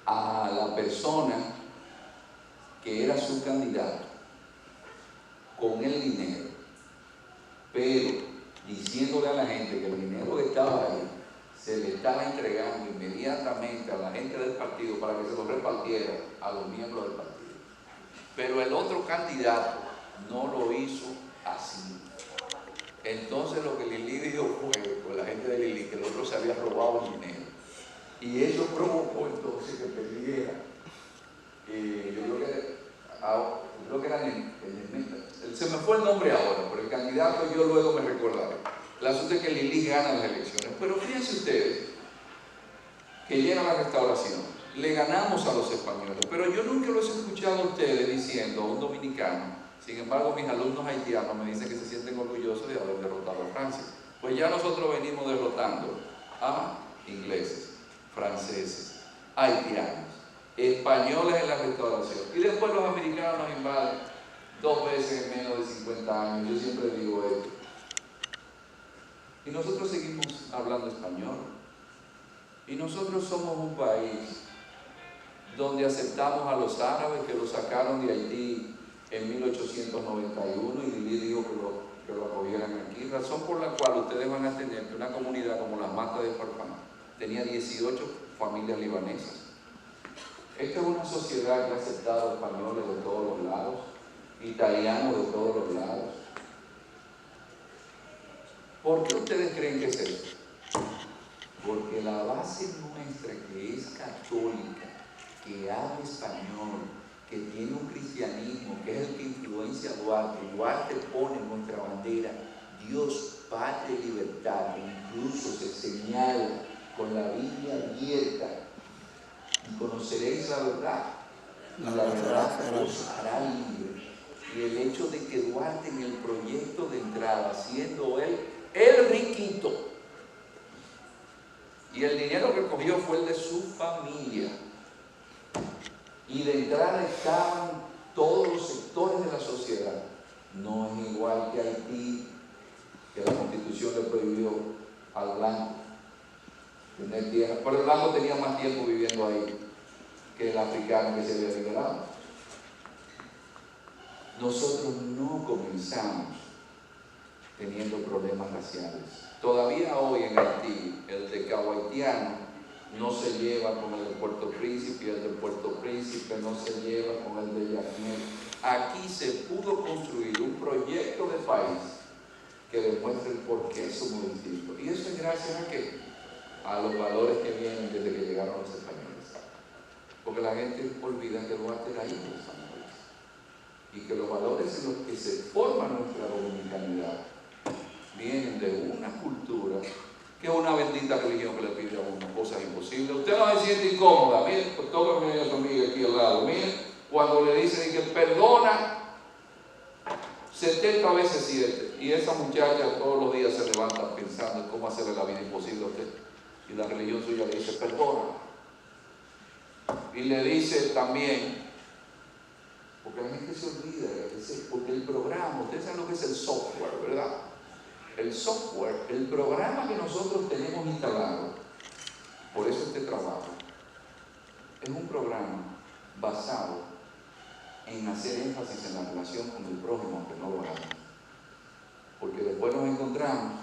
a la persona que era su candidato con el dinero, pero diciéndole a la gente que el dinero que estaba ahí se le estaba entregando inmediatamente a la gente del partido para que se lo repartiera a los miembros del partido. Pero el otro candidato no lo hizo así. Entonces lo que Lili dijo fue, con la gente de Lili, que el otro se había robado el dinero. Y eso provocó entonces que perdiera. Yo creo que eran se me fue el nombre ahora, pero el candidato yo luego me recordaré. El asunto es que Lili gana las elecciones. Pero fíjense ustedes que llega la restauración. Le ganamos a los españoles. Pero yo nunca los he escuchado a ustedes diciendo a un dominicano. Sin embargo, mis alumnos haitianos me dicen que se sienten orgullosos de haber derrotado a Francia. Pues ya nosotros venimos derrotando a ingleses, franceses, haitianos, españoles en la restauración. Y después los americanos nos invaden 2 veces en menos de 50 años. Yo siempre digo esto. Y nosotros seguimos hablando español. Y nosotros somos un país donde aceptamos a los árabes que los sacaron de Haití en 1891 y Lili dijo que lo acogieran aquí. Razón por la cual ustedes van a tener que una comunidad como las Matas de Farfán tenía 18 familias libanesas. Esta es una sociedad que ha aceptado españoles de todos los lados, italianos de todos los lados. ¿Por qué ustedes creen que es eso? Porque la base nuestra, que es católica, que habla español, que tiene un cristianismo, que es el que influencia a Duarte. Duarte pone en nuestra bandera Dios, patria y libertad, que incluso se señala con la Biblia abierta y conoceréis la verdad, y la verdad os hará libre. Y el hecho de que Duarte en el proyecto de entrada, siendo él el riquito, y el dinero que cogió fue el de su familia, y de entrada estaban todos los sectores de la sociedad. No es igual que Haití, que la Constitución le prohibió al blanco tener tierra, pero el blanco tenía más tiempo viviendo ahí que el africano que se había liberado. Nosotros no comenzamos teniendo problemas raciales. Todavía hoy en Haití, el de Cabo Haitiano no se lleva con el de Puerto Príncipe, y el de Puerto Príncipe no se lleva con el de Yaquimel. Aquí se pudo construir un proyecto de país que demuestre el por qué somos distintos. Y eso es gracias a ¿qué? A los valores que vienen desde que llegaron los españoles. Porque la gente olvida que Duarte era hijo de españoles. Y que los valores en los que se forma nuestra dominicanidad vienen de una cultura que es una bendita religión que le pide a uno cosas imposibles. Usted no se siente incómoda. Miren, pues tóquenme a su amiga aquí al lado. Miren, cuando le dicen que perdona 70 veces 7, y esa muchacha todos los días se levanta pensando en cómo hacerle la vida imposible a usted, y la religión suya le dice perdona, y le dice también, porque la gente se olvida, porque el programa, ustedes saben lo que es el software, ¿verdad? El software, el programa que nosotros tenemos instalado, por eso este trabajo, es un programa basado en hacer énfasis en la relación con el prójimo, aunque no lo hagamos. Porque después nos encontramos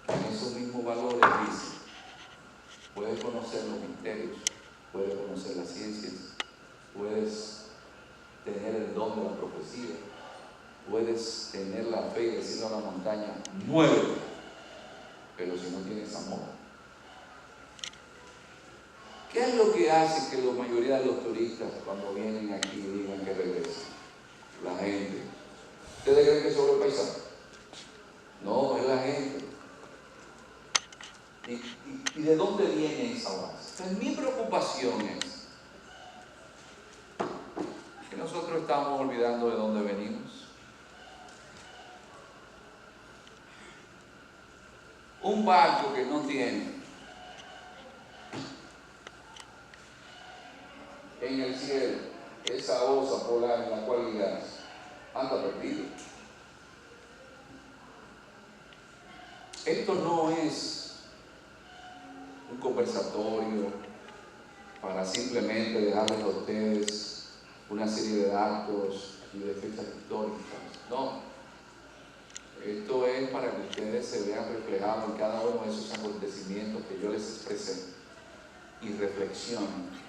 en esos mismos valores, dice, puedes conocer los misterios, puedes conocer las ciencias, puedes tener el don de la profecía, puedes tener la fe y decirle a la montaña, muévete, pero si no tienes amor. ¿Qué es lo que hace que la mayoría de los turistas cuando vienen aquí digan que regresen? La gente. ¿Ustedes creen que es sobre el paisaje? No, es la gente. ¿Y de dónde viene esa base? Entonces mi preocupación es que nosotros estamos olvidando de dónde venimos. Un barco que no tiene en el cielo esa osa polar en la cual guiarse, anda perdido. Esto no es un conversatorio para simplemente dejarles a ustedes una serie de datos y de fechas históricas. No. Esto es para que ustedes se vean reflejados en cada uno de esos acontecimientos que yo les expresé y reflexionen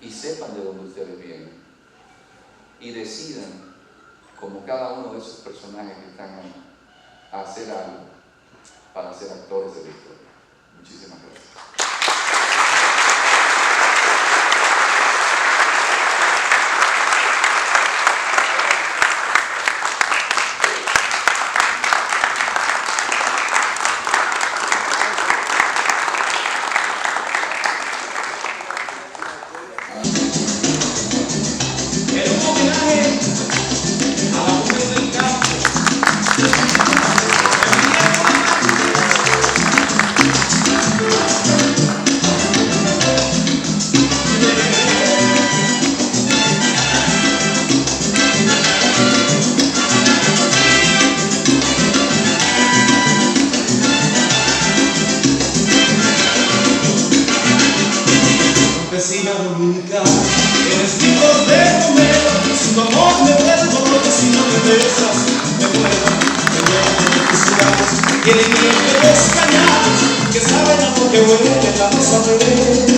y sepan de dónde ustedes vienen y decidan, como cada uno de esos personajes que están ahí, a hacer algo para ser actores de la historia. Muchísimas gracias. Campesina dominicana, tienes tipos de comer, si tu amor me vuelvo loco, si no me besas, me vuelvo de tus labios, tienen miel de los cañados, que saben a lo que huele, la no saber,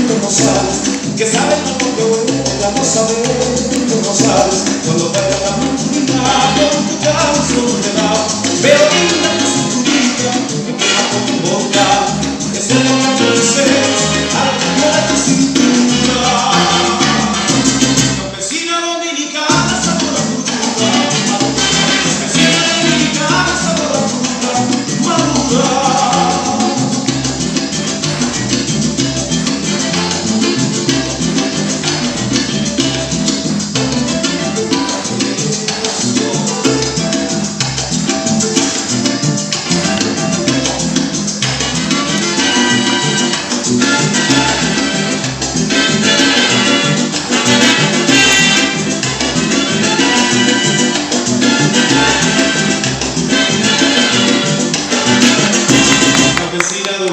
tú no sabes, que saben a lo que huele, la no saber, tú no sabes, cuando vaya la música, con tu canción te da, veo linda tu cinturita, me quema con tu boca, que se lo que tú deseas, al cambiar tu cintura. Campesina dominicana, sabor a fruta. Campesina dominicana, sabor a fruta madura.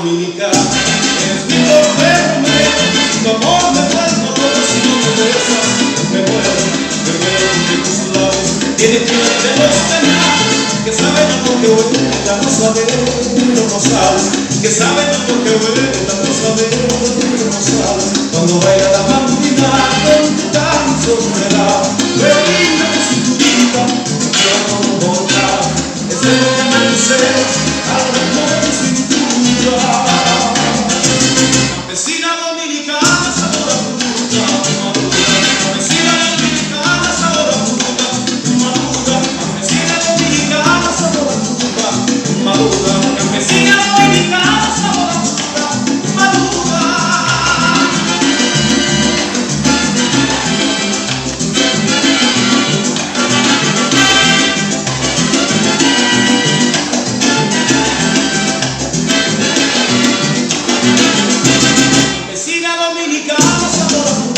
dominicana. Eres mi cordero negro, sin tu amor me vuelvo loco, si no me besas, me muero porque tus labios tienen piel de los penados, que saben a lo que huele la rosa de los rosales, que saben a lo que huele la rosa de los rosales. Cuando baila la bambina con tu canto enredado, reina de cinturita, yo no volar, es el que me deseas al remover mi cintura. Campesina dominicana, sabor a fruta madura. Campesina dominicana, sabor a fruta madura. Campesina dominicana, sabor a fruta madura. Campesina dominicana, sabor a fruta madura. Campesina dominicana, sabor a fruta madura.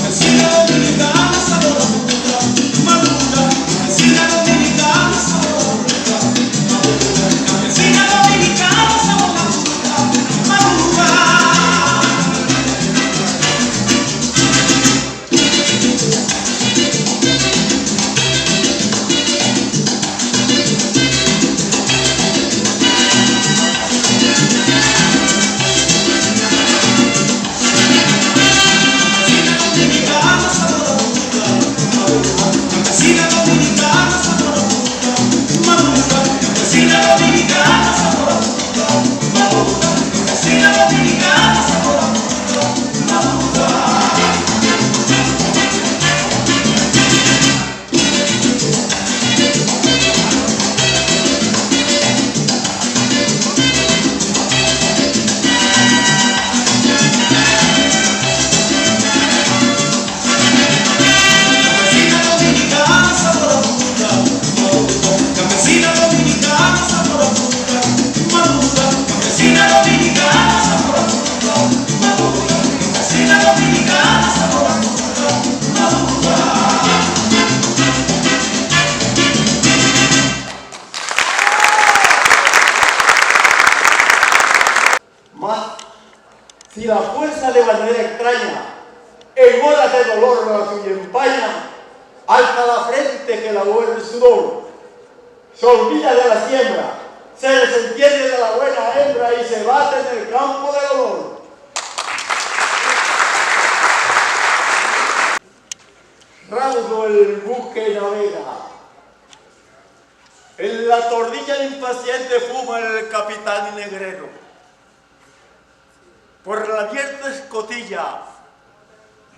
Campesina dominicana, sabor a fruta madura. Campesina dominicana, sabor a fruta madura. Campesina dominicana, sabor a fruta madura. Campesina dominicana, sabor a fruta madura. Campesina dominicana, sabor a fruta madura. Campesina dominicana, sabor a fruta madura. Campesina dominicana, sabor a fruta madura. Campesina dominicana, sabor a fruta madura. Campesina dominicana, sabor a fruta madura. Campesina dominicana, sabor a fruta madura. Mas, si la fuerza de bandera extraña en horas de dolor la suya empaña, alza la frente que la vuelve el sudor, se olvida de la siembra, se desentiende de la buena hembra y se bate en el campo de dolor. Raudo el buque navega, en la tordilla impaciente fuma el capitán y negrero. Por la abierta escotilla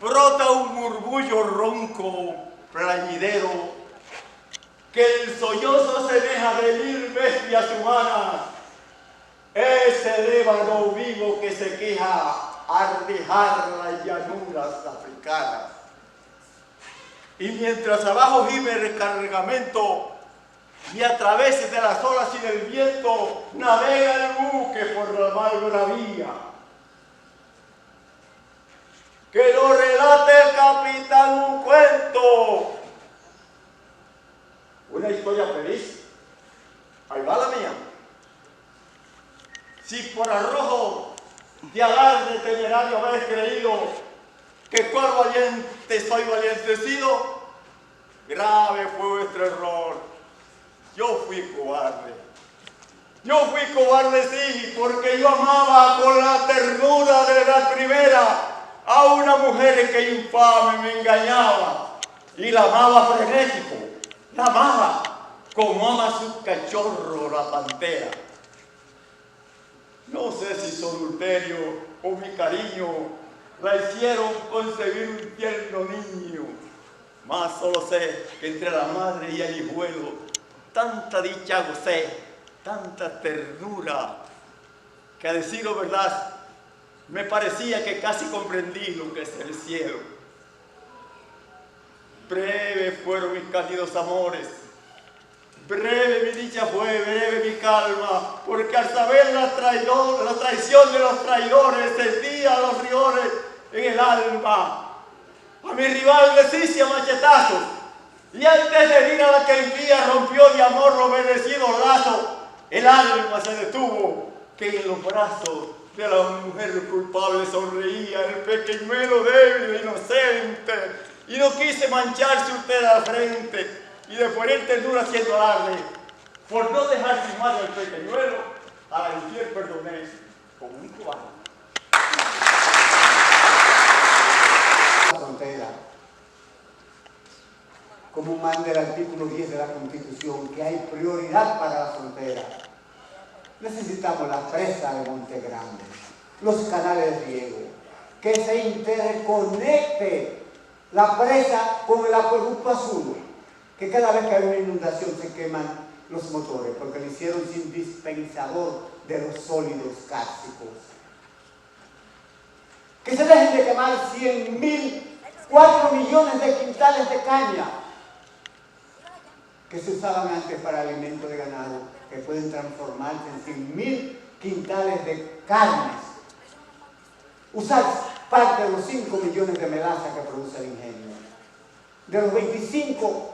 brota un murmullo ronco, plañidero, que el sollozo semeja de 1000 bestias humanas. Ese ébano vivo que se queja al dejar las llanuras africanas. Y mientras abajo gime el cargamento y a través de las olas y del viento navega el buque por la mar bravía. Que lo relate el capitán un cuento, una historia feliz. Ahí va la mía. Si por arrojo de alarde temerario habéis creído que cual valiente soy valientecido, grave fue vuestro error. Yo fui cobarde. Yo fui cobarde, sí, porque yo amaba con la ternura de la primera a una mujer que infame me engañaba, y la amaba frenético, la amaba como ama su cachorro la pantera. No sé si su adulterio o mi cariño la hicieron concebir un tierno niño, mas solo sé que entre la madre y el hijuelo tanta dicha gocé, tanta ternura, que a decirlo verdad, me parecía que casi comprendí lo que es el cielo. Breve fueron mis cálidos amores, breve mi dicha fue, breve mi calma, porque al saber la traición de los traidores, sentía los rigores en el alma. A mi rival le hice a machetazos, y antes de herir a la que impía rompió de amor los bendecidos lazos. El alma se detuvo que en los brazos de la mujer culpable sonreía el pequeñuelo débil e inocente, y no quise mancharse usted a la frente y de poner ternura haciendo alarde. Por no dejar sin mano al pequeñuelo, a la infiel perdoné como un cobarde. La frontera, como manda el artículo 10 de la Constitución, que hay prioridad para la frontera. Necesitamos la presa de Monte Grande, los canales de riego, que se interconecte la presa con el acueducto Azul, que cada vez que hay una inundación se queman los motores, porque le hicieron sin dispensador de los sólidos cársticos. Que se dejen de quemar 4 millones de quintales de caña que se usaban antes para alimento de ganado, que pueden transformarse en 100.000 quintales de carnes. Usar parte de los 5 millones de melaza que produce el ingenio. De los 25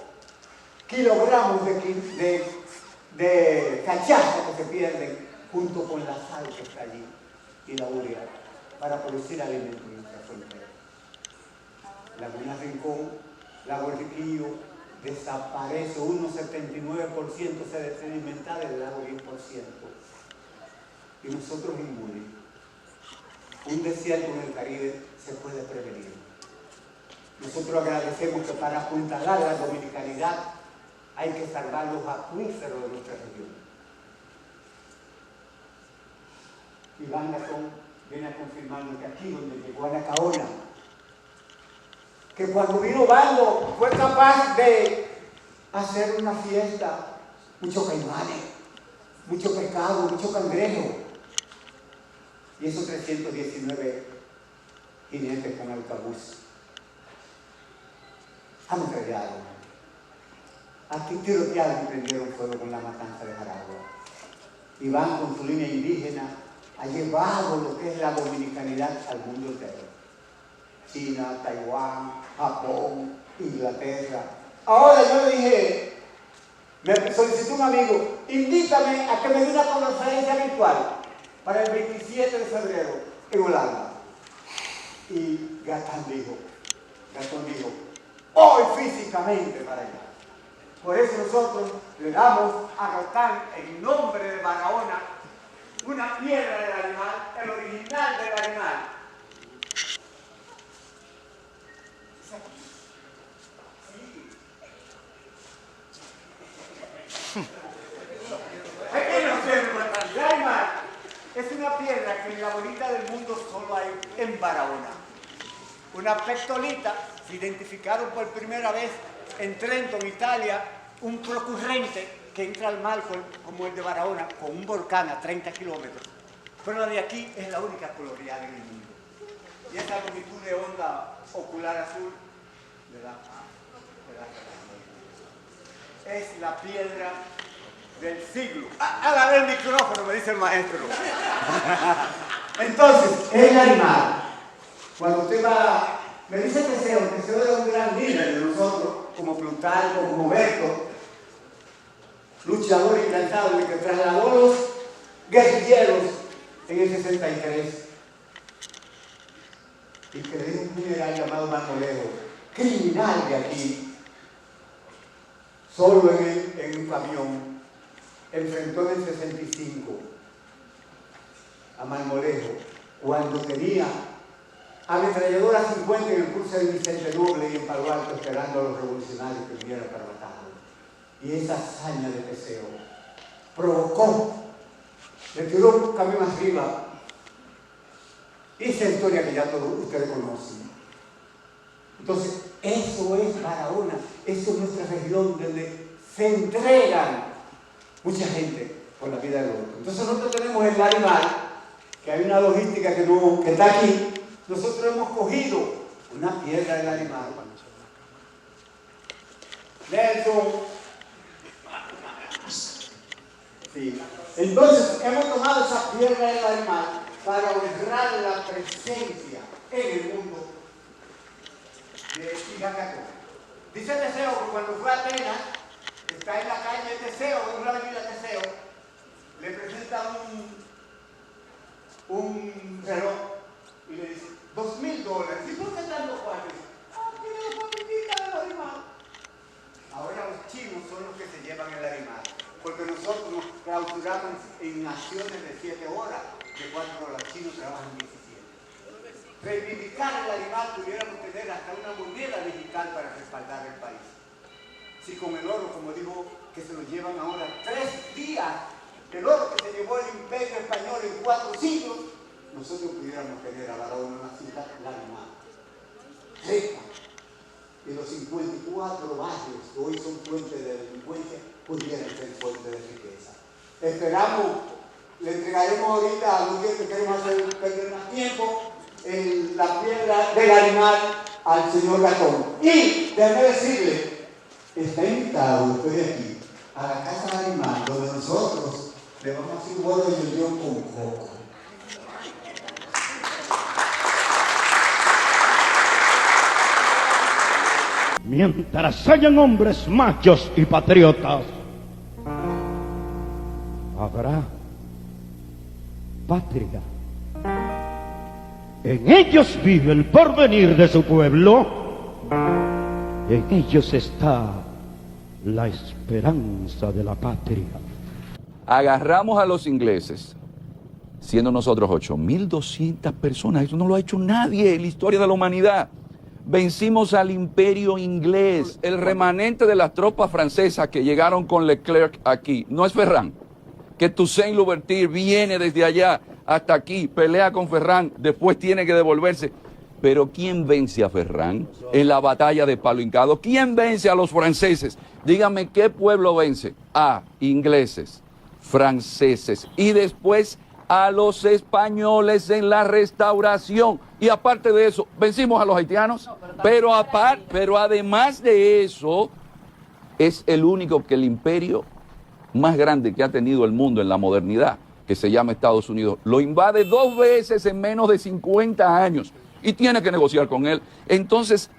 kilogramos de cachaza que se pierden junto con la sal que está allí y la urea para producir alimentos en nuestra frontera. Laguna Rincón, Lago Riquillo, desaparece, 1,79% se sedimenta del lago 10%. Y nosotros inmunes. Un desierto en el Caribe se puede prevenir. Nosotros agradecemos que para apuntalar la dominicanidad hay que salvar los acuíferos de nuestra región. Iván Gastón viene a confirmarnos que aquí donde llegó Anacaona, que cuando vino Bando fue capaz de hacer una fiesta, muchos caimanes, mucho pescado, mucho cangrejo, y esos 319 jinetes con arcabuz. Ametrallados. Aquí tirotearon y prendieron fuego con la matanza de Jaragua. Iván con su línea indígena ha llevado lo que es la dominicanidad al mundo entero. China, Taiwán, Japón, Inglaterra. Ahora yo le dije, me solicitó un amigo, invítame a que me dé una conferencia virtual para el 27 de febrero en Holanda. Y Gastón dijo, voy físicamente para allá. Por eso nosotros le damos a Gastón, en nombre de Barahona, una piedra del animal, el original del animal. Es una piedra que en la bolita del mundo solo hay en Barahona. Una pectolita, se identificaron por primera vez en Trento, Italia, un procurrente que entra al mar como el de Barahona, con un volcán a 30 kilómetros. Pero la de aquí es la única coloreada en el mundo. Y esa longitud de onda ocular azul es la piedra del siglo. A la del micrófono, me dice el maestro. Entonces, el animal, cuando usted va, me dice Teseo era un gran líder de nosotros, como Plutarco, como Berto, luchador incansable que trasladó a los guerrilleros en el 63 y que le dio un general llamado Marmolejo, criminal de aquí, solo en un camión, enfrentó en el 65 a Marmolejo cuando tenía ametralladora 50 en el curso de Vicente Noble y en Palo Alto esperando a los revolucionarios que vinieran para matarlo. Y esa hazaña de Teseo provocó, le tiró un camión arriba. Esa historia que ya todos ustedes conocen. Entonces, eso es Barahona, eso es nuestra región donde se entregan mucha gente por la vida del otro. Entonces nosotros tenemos el animal, que hay una logística que está aquí. Nosotros hemos cogido una piedra del animal. Nelson. Sí. Entonces hemos tomado esa piedra del animal para honrar la presencia en el mundo de Iván. Dice Teseo que cuando fue a Atenas, está en la calle Teseo, en una avenida Teseo, le presenta un reloj y le dice, $2,000. ¿Y por qué tanto cuartos? Tiene los papelitos de los animales. Ahora los chinos son los que se llevan el animal, porque nosotros nos clausuramos en acciones de 7 horas, de 4 horas, los chinos trabajan 17. Reivindicar el animal pudiéramos tener hasta una moneda digital para respaldar el país. Si con el oro, como digo, que se lo llevan ahora 3 días, el oro que se llevó el imperio español en 4 siglos, nosotros pudiéramos tener a la hora una ciudad animal rica. Y los 54 barrios que hoy son fuentes de delincuencia pudieran ser fuentes de riqueza. Esperamos, le entregaremos ahorita a los que queremos hacer perder más tiempo la piedra del animal al señor Gatón. Y déjame decirle, está invitado usted de aquí a la casa del animal, donde nosotros le vamos a hacer un bolo de yo con coco. Mientras hayan hombres machos y patriotas, habrá patria. En ellos vive el porvenir de su pueblo, en ellos está la esperanza de la patria. Agarramos a los ingleses, siendo nosotros 8.200 personas, eso no lo ha hecho nadie en la historia de la humanidad. Vencimos al imperio inglés, el remanente de las tropas francesas que llegaron con Leclerc aquí. No es Ferrand, que Toussaint Louverture viene desde allá hasta aquí, pelea con Ferrand, después tiene que devolverse. Pero ¿quién vence a Ferrand en la batalla de Palo Hincado? ¿Quién vence a los franceses? Dígame, ¿qué pueblo vence? A ingleses, franceses y después a los españoles en la Restauración. Y aparte de eso, vencimos a los haitianos. Pero además de eso, es el único que el imperio más grande que ha tenido el mundo en la modernidad, que se llama Estados Unidos, lo invade 2 veces en menos de 50 años y tiene que negociar con él. Entonces...